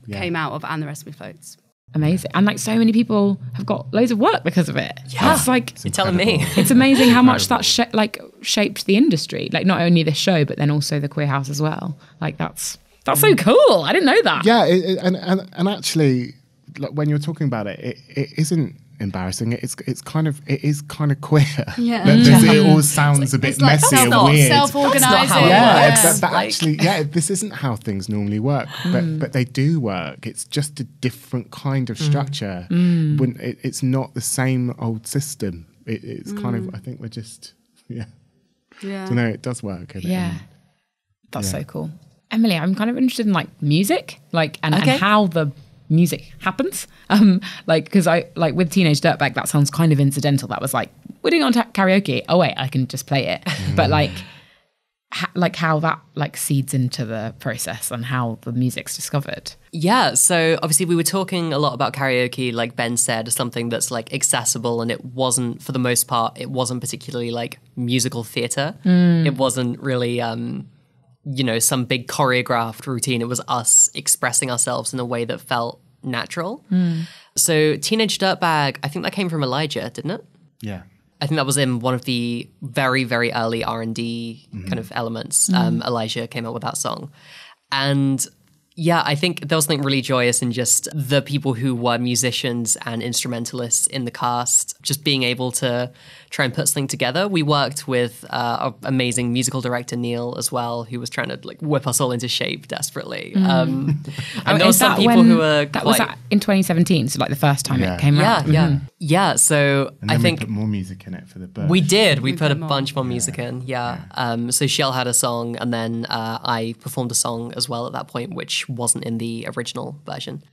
S4: came out of And the Rest of Me Floats.
S1: amazing. And like so many people have got loads of work because of it.
S3: Yeah.
S1: It's like,
S3: You're telling me.
S1: it's amazing how much that shaped the industry. Like not only this show, but then also the Queer House as well. Like that's so cool. I didn't know that.
S2: yeah, and actually, like, when you're talking about it, it isn't embarrassing. It is kind of queer.
S4: Yeah.
S2: It all sounds a bit
S4: It's like
S2: messy and weird.
S4: self-organising.
S3: That's not how it
S2: Yeah,
S3: works.
S2: but actually, this isn't how things normally work. But they do work. It's just a different kind of structure. When it's not the same old system. It's kind of. I think we're just. Yeah. So no, it does work.
S1: Yeah. That's so cool. Emily, I'm kind of interested in like music, like and how the music happens. Like because I like with Teenage Dirtbag, that sounds kind of incidental. That was like we're doing on karaoke. Oh wait, I can just play it. But like how that like seeds into the process and how the music's discovered.
S3: Yeah, so obviously we were talking a lot about karaoke, like Ben said, something that's like accessible, and it wasn't, for the most part, it wasn't particularly like musical theatre. It wasn't really, some big choreographed routine. It was us expressing ourselves in a way that felt natural. So Teenage Dirtbag, I think that came from Elijah, didn't it?
S2: Yeah.
S3: I think that was in one of the very, very early R&D kind of elements. Elijah came up with that song. And yeah, I think there was something really joyous in just the people who were musicians and instrumentalists in the cast, just being able to try and put something together. We worked with our amazing musical director, Neil, as well, who was trying to like whip us all into shape desperately. And there were some people who were
S1: that was in 2017, so like the first time it came out.
S3: Yeah. So
S2: And
S3: I
S2: then
S3: think
S2: we put more music in it for the birth.
S3: we did. We put a
S4: more.
S3: bunch more music in. So Shell had a song, and then I performed a song as well at that point, which wasn't in the original version.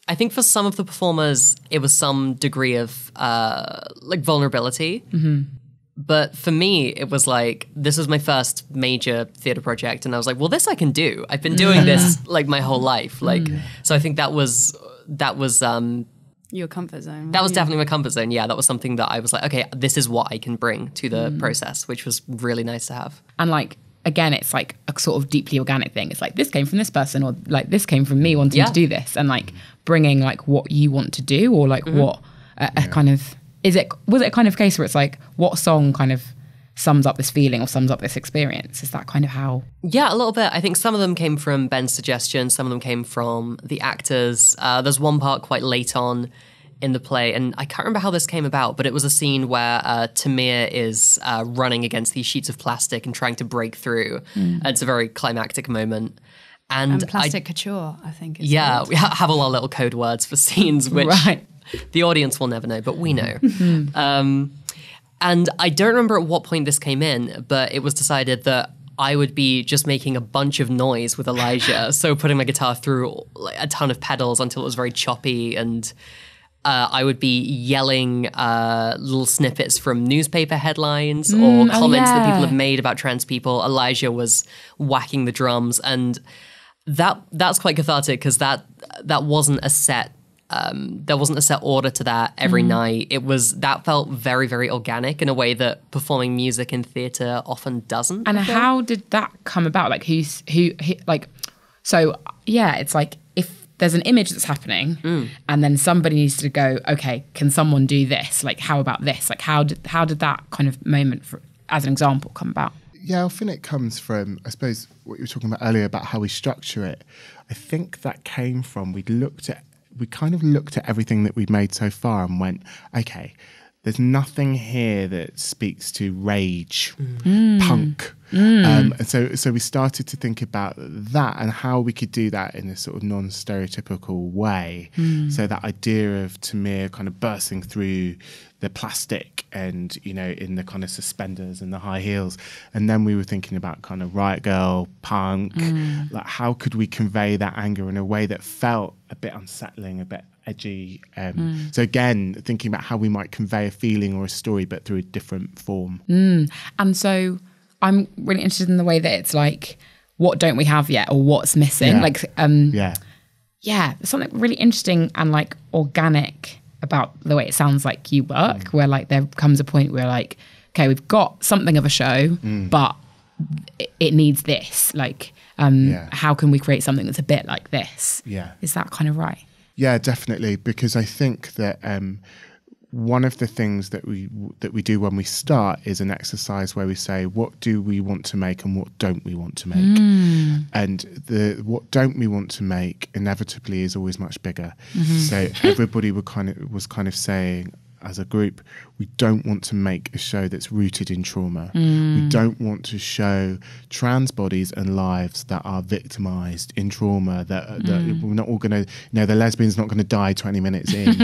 S3: I think for some of the performers, it was some degree of like vulnerability. But for me, it was like, this was my first major theatre project. And I was like, well, this I can do. I've been doing this like my whole life. Like, so I think that was
S4: your comfort zone.
S3: That was definitely my comfort zone. Yeah, that was something that I was like, okay, this is what I can bring to the process, which was really nice to have.
S1: And like, again, it's like a sort of deeply organic thing. It's like, this came from this person, or like, this came from me wanting to do this, and like bringing like what you want to do, or like what a kind of, was it a kind of case where it's like, what song kind of sums up this feeling or sums up this experience? Is that kind of how?
S3: Yeah, a little bit. I think some of them came from Ben's suggestion. Some of them came from the actors. There's one part quite late on in the play, and I can't remember how this came about, but it was a scene where Tamir is running against these sheets of plastic and trying to break through. It's a very climactic moment. And
S4: plastic couture, I think.
S3: Yeah, we have all our little code words for scenes, which the audience will never know, but we know. And I don't remember at what point this came in, but it was decided that I would be just making a bunch of noise with Elijah. So putting my guitar through like a ton of pedals until it was very choppy, and I would be yelling little snippets from newspaper headlines or comments that people have made about trans people. Elijah was whacking the drums, and that's quite cathartic because that wasn't a set. There wasn't a set order to that every night. That felt very, very organic in a way that performing music in theatre often doesn't.
S1: And how did that come about? Like who like, so yeah, it's like if there's an image that's happening and then somebody needs to go, okay, can someone do this? Like, how about this? Like, how did that kind of moment, as an example, come about?
S2: Yeah, often it comes from, I suppose, what you were talking about earlier about how we structure it. I think that came from, we kind of looked at everything that we'd made so far and went, okay, there's nothing here that speaks to rage, punk. And so we started to think about that and how we could do that in a sort of non-stereotypical way. So that idea of Tamir kind of bursting through the plastic and, you know, in the kind of suspenders and the high heels. And then we were thinking about kind of riot girl, punk, like how could we convey that anger in a way that felt a bit unsettling, a bit edgy. So again, thinking about how we might convey a feeling or a story, but through a different form.
S1: And so I'm really interested in the way that it's like, what don't we have yet, or what's missing? Like, there's something really interesting and like organic about the way it sounds like you work, where like there comes a point where like, okay, we've got something of a show, but it needs this. Like, how can we create something that's a bit like this? Yeah. Is that kind of right?
S2: Yeah, definitely. Because I think that one of the things that we do when we start is an exercise where we say, what do we want to make and what don't we want to make? And what don't we want to make inevitably is always much bigger. So everybody was kind of saying, as a group, we don't want to make a show that's rooted in trauma. We don't want to show trans bodies and lives that are victimized in trauma, that we're not all going to, you know, the lesbian's not going to die 20 minutes in.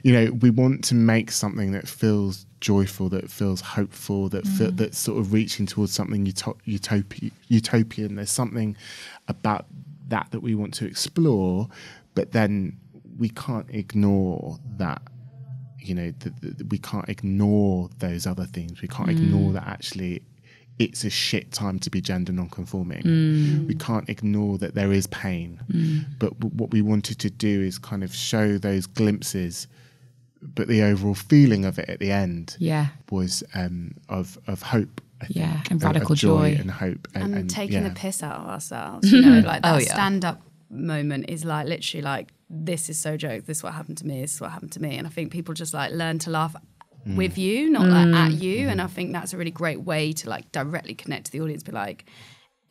S2: You know, we want to make something that feels joyful, that feels hopeful, that's sort of reaching towards something utopian. There's something about that we want to explore, but then we can't ignore that, you know, we can't ignore those other things. We can't ignore that actually it's a shit time to be gender non-conforming. We can't ignore that there is pain. But what we wanted to do is kind of show those glimpses, but the overall feeling of it at the end was of hope. I think,
S1: and radical joy
S2: and hope.
S4: And taking the piss out of ourselves, you know, like that stand-up moment is like literally like, this is so joke, this is what happened to me, this is what happened to me. And I think people just like learn to laugh with you, not like at you. And I think that's a really great way to like directly connect to the audience, be like,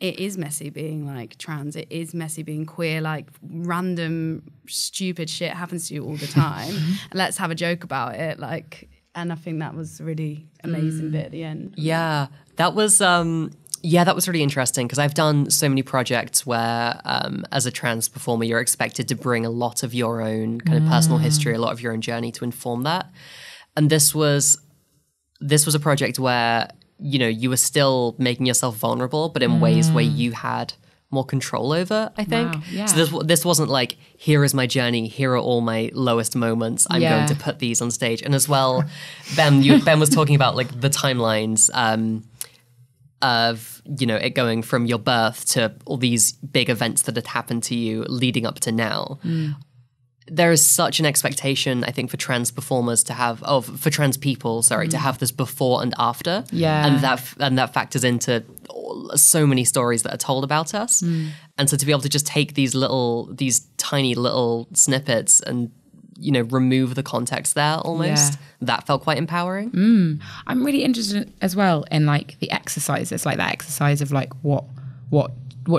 S4: it is messy being like trans, it is messy being queer, like random stupid shit happens to you all the time. And let's have a joke about it. Like, and I think that was a really amazing bit at the end.
S3: Yeah, that was that was really interesting because I've done so many projects where as a trans performer, you're expected to bring a lot of your own kind of personal history, a lot of your own journey to inform that. And this was a project where, you know, you were still making yourself vulnerable, but in ways where you had more control over, I think.
S1: Wow, yeah.
S3: So this wasn't like, here is my journey, here are all my lowest moments, I'm going to put these on stage. And as well, Ben was talking about like the timelines of, you know, it going from your birth to all these big events that had happened to you leading up to now. There is such an expectation, I think, for trans performers to have, for trans people, to have this before and after.
S1: Yeah.
S3: And that factors into so many stories that are told about us. And so to be able to just take these tiny little snippets and, you know, remove the context there almost, that felt quite empowering.
S1: I'm really interested as well in like the exercises, like that exercise of like what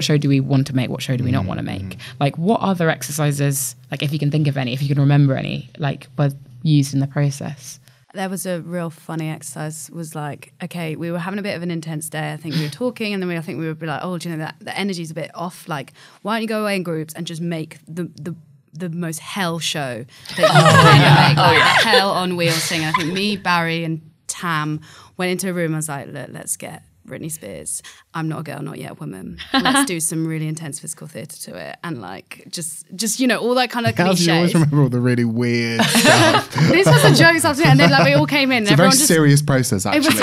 S1: show do we want to make, what show do we not want to make? Like what other exercises, like if you can think of any, if you can remember any, like were used in the process?
S4: There was a real funny exercise, was like, okay, we were having a bit of an intense day. I think we were talking, and then I think we would be like, oh, do you know, that the energy's a bit off. Like, why don't you go away in groups and just make the most hell show that you can make, like the hell on wheels thing. I think me, Barry, and Tam went into a room. I was like, look, let's get Britney Spears, I'm Not a Girl, Not Yet a Woman. Let's do some really intense physical theatre to it, and like just you know, all that kind of cliches.
S2: You always remember all the really weird stuff.
S4: This was a joke afternoon, and then like we all came in.
S2: It's a very serious process, actually.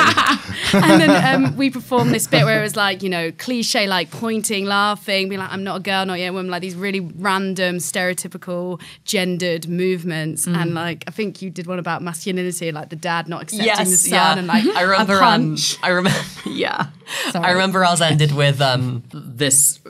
S4: And then we performed this bit where it was like, you know, cliche, like pointing, laughing, being like, I'm not a girl, not yet a woman, like these really random, stereotypical, gendered movements. And like, I think you did one about masculinity, like the dad not accepting the son, and like
S3: I remember,
S4: a punch.
S3: I remember ours ended with this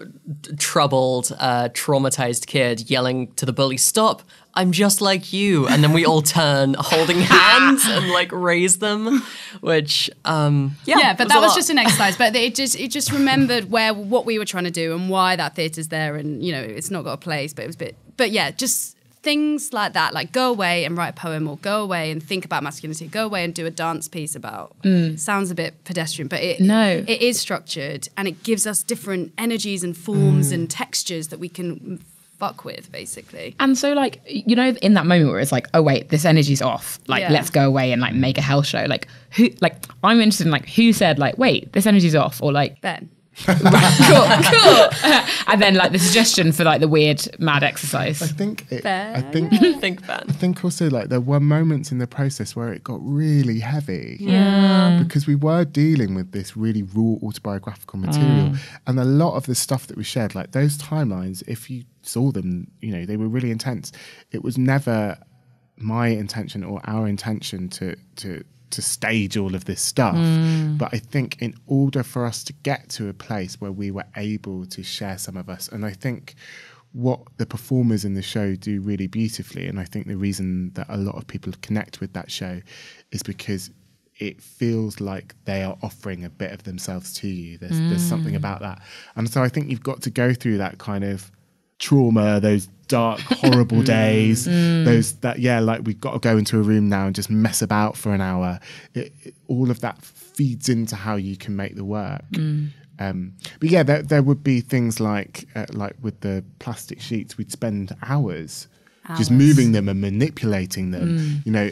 S3: troubled, traumatized kid yelling to the bully, "Stop! I'm just like you." And then we all turn, holding hands and like raise them, which
S4: but that was just an exercise. But it just remembered what we were trying to do and why that theatre's there, and you know, it's not got a place, but it was a bit. But yeah, just things like that, like go away and write a poem, or go away and think about masculinity, go away and do a dance piece about. Sounds a bit pedestrian, but it is structured, and it gives us different energies and forms and textures that we can fuck with, basically.
S1: And so like, you know, in that moment where it's like, oh wait, this energy's off, like let's go away and like make a hell show, like who, like I'm interested in like who said like, wait, this energy's off, or like
S4: Ben.
S1: cool. And then like the suggestion for like the weird mad exercise.
S2: I think also like there were moments in the process where it got really heavy. Because we were dealing with this really raw autobiographical material, and a lot of the stuff that we shared, like those timelines, if you saw them, you know, they were really intense. It was never my intention or our intention to stage all of this stuff. But I think in order for us to get to a place where we were able to share some of us, and I think what the performers in the show do really beautifully, and I think the reason that a lot of people connect with that show is because it feels like they are offering a bit of themselves to you. There's something about that. And so I think you've got to go through that kind of trauma, those dark, horrible days, like we've got to go into a room now and just mess about for an hour. All of that feeds into how you can make the work. But yeah, there would be things like with the plastic sheets, we'd spend hours just moving them and manipulating them, you know,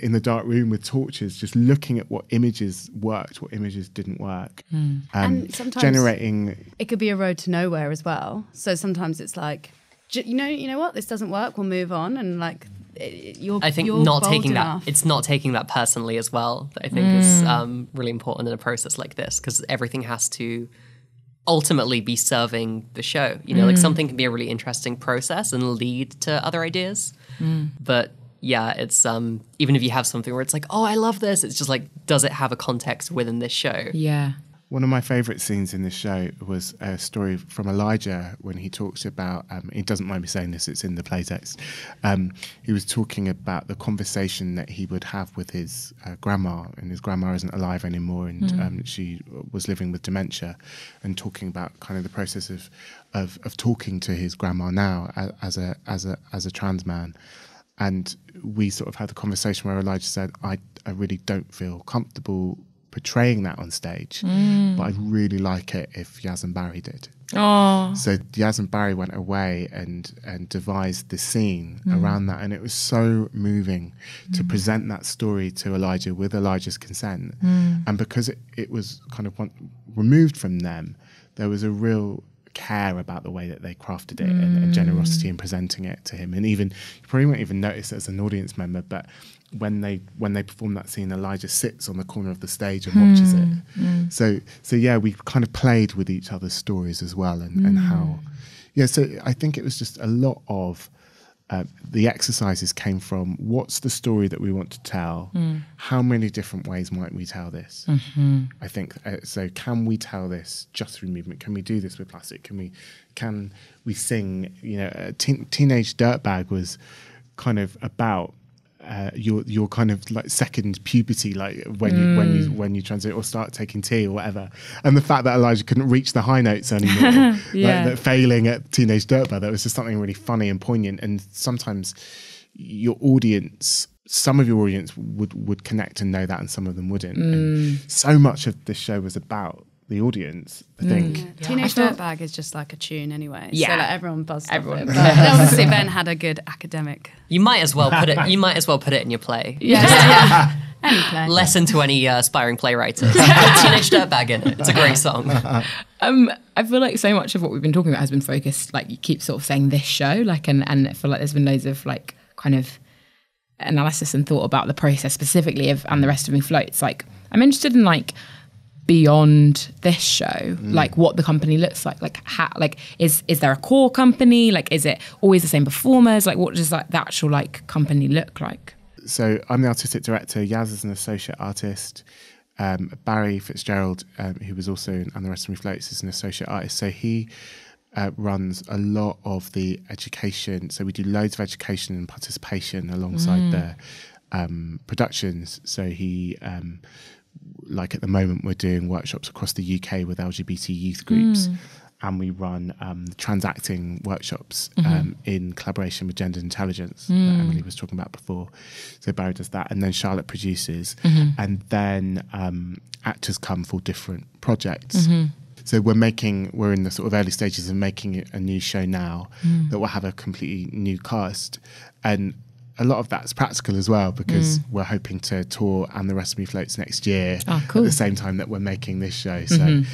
S2: in the dark room with torches, just looking at what images worked, what images didn't work.
S4: And sometimes
S2: generating...
S4: It could be a road to nowhere as well. So sometimes it's like, you know what, this doesn't work, we'll move on. And like,
S3: I think not taking that personally as well, I think is really important in a process like this, because everything has to ultimately be serving the show. You know, like something can be a really interesting process and lead to other ideas. But yeah, it's even if you have something where it's like, oh, I love this, it's just like, does it have a context within this show?
S1: Yeah.
S2: One of my favourite scenes in this show was a story from Elijah when he talks about, he doesn't mind me saying this, it's in the playtext. He was talking about the conversation that he would have with his grandma, and his grandma isn't alive anymore, and she was living with dementia, and talking about kind of the process of talking to his grandma now as a trans man. And we sort of had the conversation where Elijah said, I really don't feel comfortable portraying that on stage, but I'd really like it if Yaz and Barry did. So Yaz and Barry went away and devised the scene around that, and it was so moving to present that story to Elijah with Elijah's consent. And because it was kind of removed from them, there was a real care about the way that they crafted it and generosity in presenting it to him. And even, you probably won't even notice it as an audience member, but when they perform that scene, Elijah sits on the corner of the stage and watches it. So yeah, we kind of played with each other's stories as well, and how, so I think it was just a lot of the exercises came from what's the story that we want to tell, how many different ways might we tell this. I think so can we tell this just through movement? Can we do this with plastic? Can we sing, Teenage Dirtbag was kind of about your kind of like second puberty, like when you transit or start taking tea or whatever, and the fact that Elijah couldn't reach the high notes anymore, like that failing at Teenage Dirtbag, that was just something really funny and poignant. And sometimes some of your audience would connect and know that, and some of them wouldn't. And so much of this show was about the audience, I think.
S4: Teenage Dirtbag is just like a tune anyway.
S1: Yeah.
S4: So like everyone buzzed off it. But obviously Ben had a good academic.
S3: You might as well put it in your play.
S4: Yeah. Any play.
S3: Lesson to any aspiring playwriters. Put Teenage Dirtbag in it. It's a great song.
S1: I feel like so much of what we've been talking about has been focused, like you keep sort of saying this show, like, and I feel like there's been loads of like kind of analysis and thought about the process specifically of And the Rest of Me Floats. Like, I'm interested in like beyond this show, like what the company looks like how, like is there a core company, like is it always the same performers, like what does like the actual like company look like?
S2: So I'm the artistic director, Yaz is an associate artist, Barry Fitzgerald, who was also in And the Rest of Me Floats, is an associate artist, so he runs a lot of the education, so we do loads of education and participation alongside the productions. So he like at the moment we're doing workshops across the UK with LGBT youth groups, and we run transacting workshops in collaboration with Gender Intelligence that Emily was talking about before. So Barry does that, and then Charlotte produces, and then actors come for different projects. So we're in the sort of early stages of making a new show now that will have a completely new cast, and a lot of that's practical as well, because we're hoping to tour And the Rest of Me Floats next year at the same time that we're making this show. So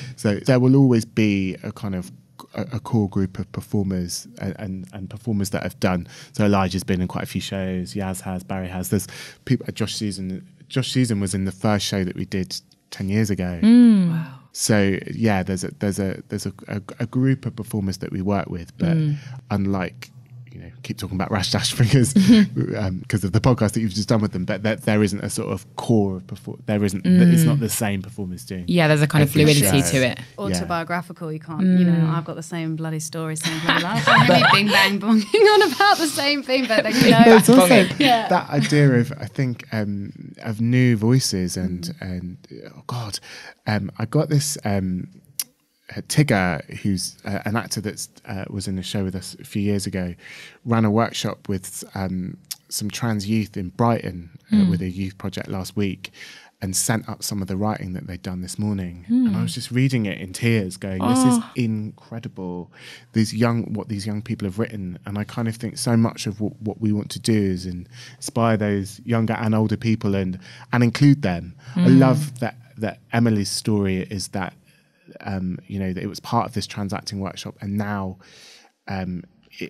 S2: there will always be a kind of a core group of performers and performers that have done. So Elijah's been in quite a few shows, Yaz has, Barry has. There's people. Josh Susan was in the first show that we did 10 years ago. Wow. So yeah, there's a group of performers that we work with, but unlike, keep talking about Rash Dash because of the podcast that you've just done with them, but there isn't a sort of core of there isn't. It's not the same performers doing.
S1: Yeah, there's a kind of fluidity to it.
S4: Autobiographical, you can't. I've got the same bloody story, same bloody life. Maybe bing bang bonging on about the same thing, but
S2: it's also that idea of, I think, of new voices and oh God, I got this. Tigger, who's an actor that was in the show with us a few years ago, ran a workshop with some trans youth in Brighton with a youth project last week, and sent up some of the writing that they'd done this morning. And I was just reading it in tears going, this is incredible. What these young people have written. And I kind of think so much of what we want to do is inspire those younger and older people and include them. I love that Emily's story is that, that it was part of this transacting workshop, and now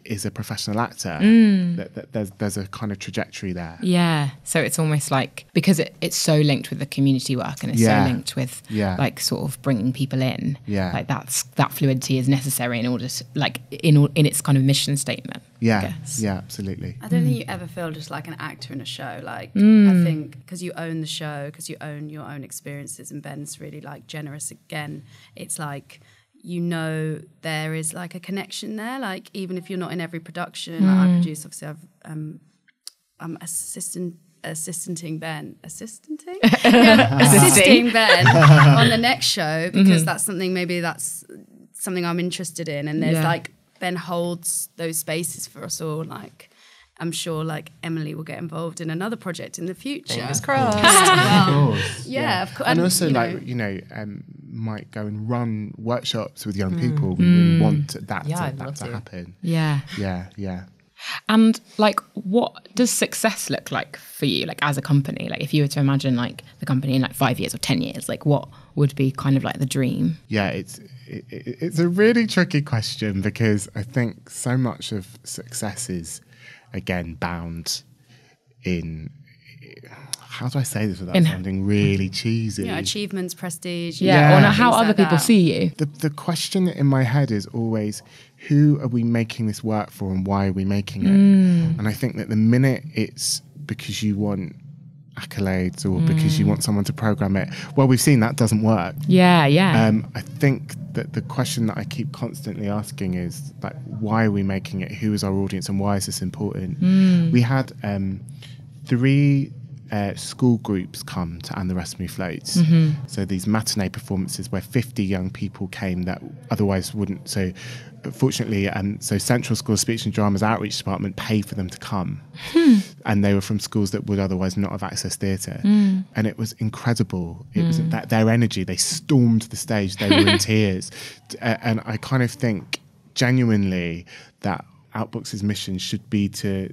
S2: is a professional actor. That there's a kind of trajectory there.
S1: Yeah, so it's almost like, because it's so linked with the community work, and it's so linked with like sort of bringing people in. Yeah, like that fluidity is necessary in order to, like, in its kind of mission statement.
S2: Yeah,
S1: I guess.
S2: Yeah, absolutely.
S4: I don't think you ever feel just like an actor in a show. Like I think because you own the show, because you own your own experiences, and Ben's really like generous again. It's like, there is like a connection there, like even if you're not in every production. Like I produce, obviously I'm assisting Ben on the next show, because that's something I'm interested in, and there's like Ben holds those spaces for us all. Like I'm sure like Emily will get involved in another project in the future.
S3: Fingers crossed.
S2: Of course.
S4: Yeah, of course.
S2: And also might go and run workshops with young people. We really want that to happen.
S1: Yeah.
S2: Yeah.
S1: And like, what does success look like for you, like as a company? Like if you were to imagine like the company in like 5 years or 10 years, like what would be kind of like the dream?
S2: Yeah, it's a really tricky question because I think so much of success is, again, bound in, how do I say this without sounding really cheesy?
S4: Yeah, achievements, prestige.
S1: Yeah, or how
S4: things
S1: other
S4: like
S1: people
S4: that.
S1: see you.
S2: The question in my head is always, who are we making this work for and why are we making it? And I think that the minute it's because you want accolades or because you want someone to program it, well, we've seen that doesn't work.
S1: Yeah.
S2: I think that the question that I keep constantly asking is like, why are we making it? Who is our audience and why is this important? We had 3 school groups come to And the Rest of Me Floats. So these matinee performances where 50 young people came that otherwise wouldn't. So fortunately, so Central School of Speech and Drama's outreach department paid for them to come. And they were from schools that would otherwise not have accessed theatre. And it was incredible. It was that their energy, they stormed the stage, they were in tears. And I kind of think genuinely that Outbox's mission should be to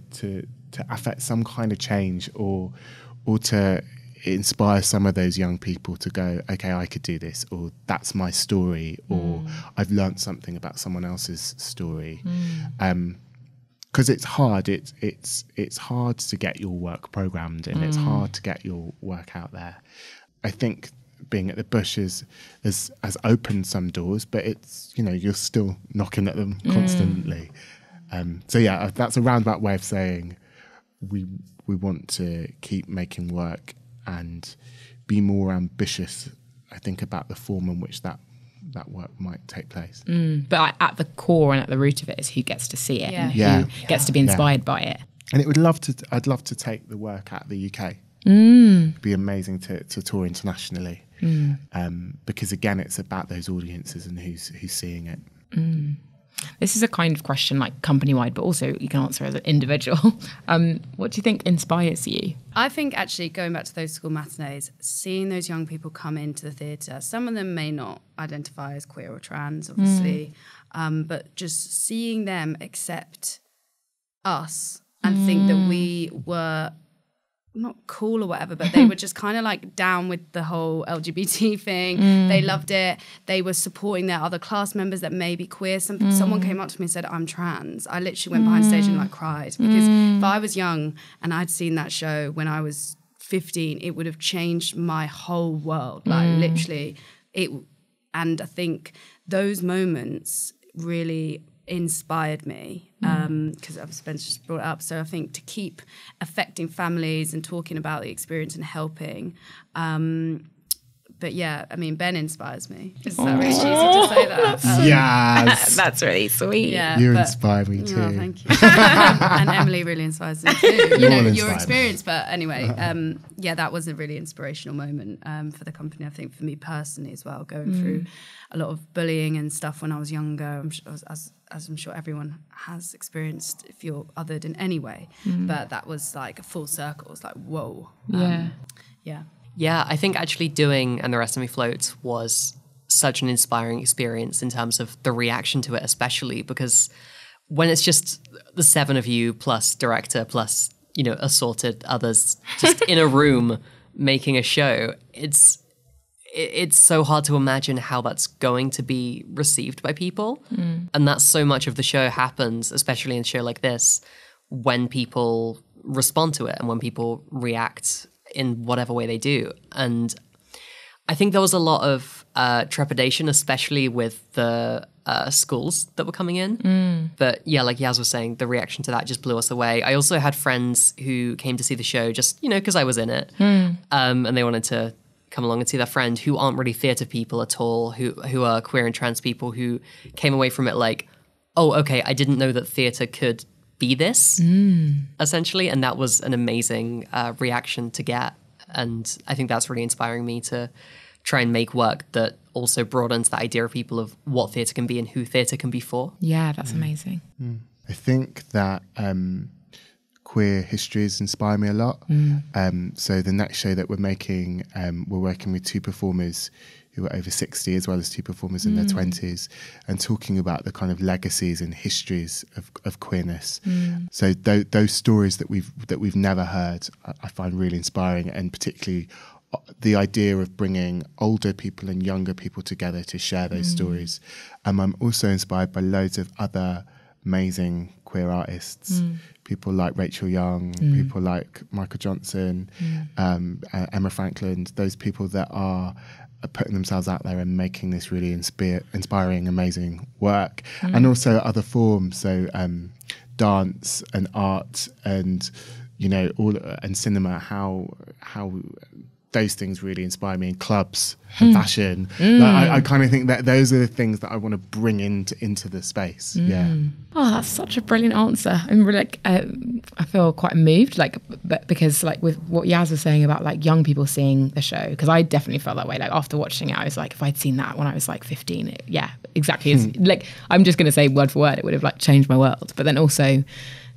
S2: affect some kind of change or to inspire some of those young people to go, okay, I could do this, or that's my story, or I've learnt something about someone else's story. Because it's hard. It's hard to get your work programmed and it's hard to get your work out there. I think being at the Bush has opened some doors, but it's, you're still knocking at them constantly. So yeah, that's a roundabout way of saying we want to keep making work and be more ambitious, I think, about the form in which that work might take place.
S1: But at the core and at the root of it is who gets to see it and who gets to be inspired by it.
S2: And I'd love to take the work out of the UK. It'd be amazing to tour internationally. Because again, it's about those audiences and who's seeing it.
S1: This is a kind of question like company-wide, but also you can answer as an individual. What do you think inspires you?
S4: I think actually going back to those school matinees, seeing those young people come into the theatre, some of them may not identify as queer or trans, obviously, but just seeing them accept us and think that we were not cool or whatever, but they were just kind of like down with the whole LGBT thing. They loved it. They were supporting their other class members that may be queer. Someone came up to me and said, I'm trans. I literally went behind stage and like cried because if I was young and I'd seen that show when I was 15, it would have changed my whole world. Like literally and I think those moments really inspired me because Spencer just brought it up. So I think to keep affecting families and talking about the experience and helping. But yeah, I mean, Ben inspires me. Is that really cheesy to say that?
S2: Yes.
S1: That's really sweet.
S4: Yeah,
S2: You inspire me too.
S4: Oh, thank you. And Emily really inspires me too. Your experience. But anyway, that was a really inspirational moment for the company, I think, for me personally as well, going through a lot of bullying and stuff when I was younger, as I'm sure everyone has experienced if you're othered in any way. But that was like a full circle. It's like, whoa.
S3: Yeah, I think actually doing And the Rest of Me Floats was such an inspiring experience in terms of the reaction to it, especially because when it's just the 7 of you plus director plus, assorted others just in a room making a show, it's so hard to imagine how that's going to be received by people. And that's so much of the show happens, especially in a show like this, when people respond to it and when people react in whatever way they do. And I think there was a lot of trepidation, especially with the schools that were coming in. But yeah, like Yaz was saying, the reaction to that just blew us away. I also had friends who came to see the show just, because I was in it. And they wanted to come along and see their friend who aren't really theatre people at all, who are queer and trans people, who came away from it like, oh, okay, I didn't know that theatre could be this, essentially. And that was an amazing reaction to get. And I think that's really inspiring me to try and make work that also broadens the idea of people of what theatre can be and who theatre can be for.
S1: Yeah, that's amazing.
S2: I think that queer histories inspire me a lot. So the next show that we're making, we're working with 2 performers who are over 60, as well as 2 performers in their 20s, and talking about the kind of legacies and histories of queerness. So those stories that we've never heard, I find really inspiring, and particularly the idea of bringing older people and younger people together to share those stories. I'm also inspired by loads of other amazing queer artists, people like Rachel Young, people like Michael Johnson, Emma Franklin, those people that are putting themselves out there and making this really inspiring, amazing work. And also other forms, so dance and art and, you know, and cinema, how those things really inspire me, in clubs and fashion. Like, I kind of think that those are the things that I want to bring into the space. Yeah.
S1: Oh, that's such a brilliant answer. I'm really, like, I feel quite moved, like, because like with what Yaz was saying about like young people seeing the show, because I definitely felt that way. Like after watching it, I was like, if I'd seen that when I was like 15, yeah, exactly. It's like, I'm just going to say word for word, it would have like changed my world. But then also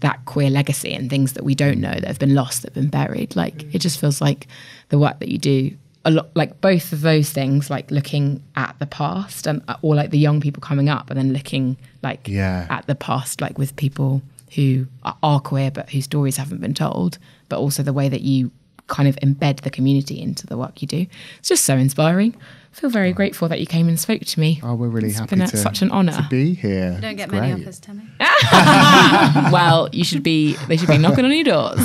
S1: that queer legacy and things that we don't know, that have been lost, that have been buried. Like it just feels like the work that you do, a lot, like both of those things, like looking at the past and or like the young people coming up, and then looking like at the past, like with people who are queer but whose stories haven't been told, but also the way that you kind of embed the community into the work you do. It's just so inspiring. I feel very grateful that you came and spoke to me.
S2: Oh, we're really happy
S1: to such an honour
S2: to be here.
S4: You don't get many offers, Temi.
S1: Well, they should be knocking on your doors.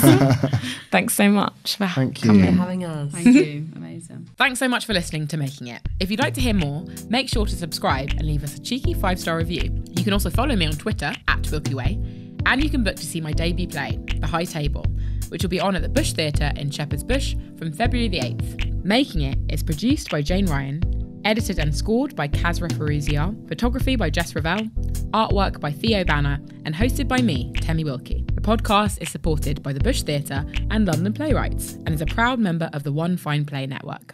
S1: Thanks so much for
S2: Thank you.
S1: coming.
S3: For having us.
S4: Thank you. Amazing.
S1: Thanks so much for listening to Making It. If you'd like to hear more, make sure to subscribe and leave us a cheeky 5-star review. You can also follow me on Twitter @WilkeyWay, and you can book to see my debut play, The High Table, which will be on at the Bush Theatre in Shepherd's Bush from February the 8th. Making It is produced by Jane Ryan, edited and scored by Kasra Firouzyar, photography by Jess Ravel, artwork by Theo Banner, and hosted by me, Temi Wilkey. The podcast is supported by the Bush Theatre and London Playwrights, and is a proud member of the OneFinePlay network.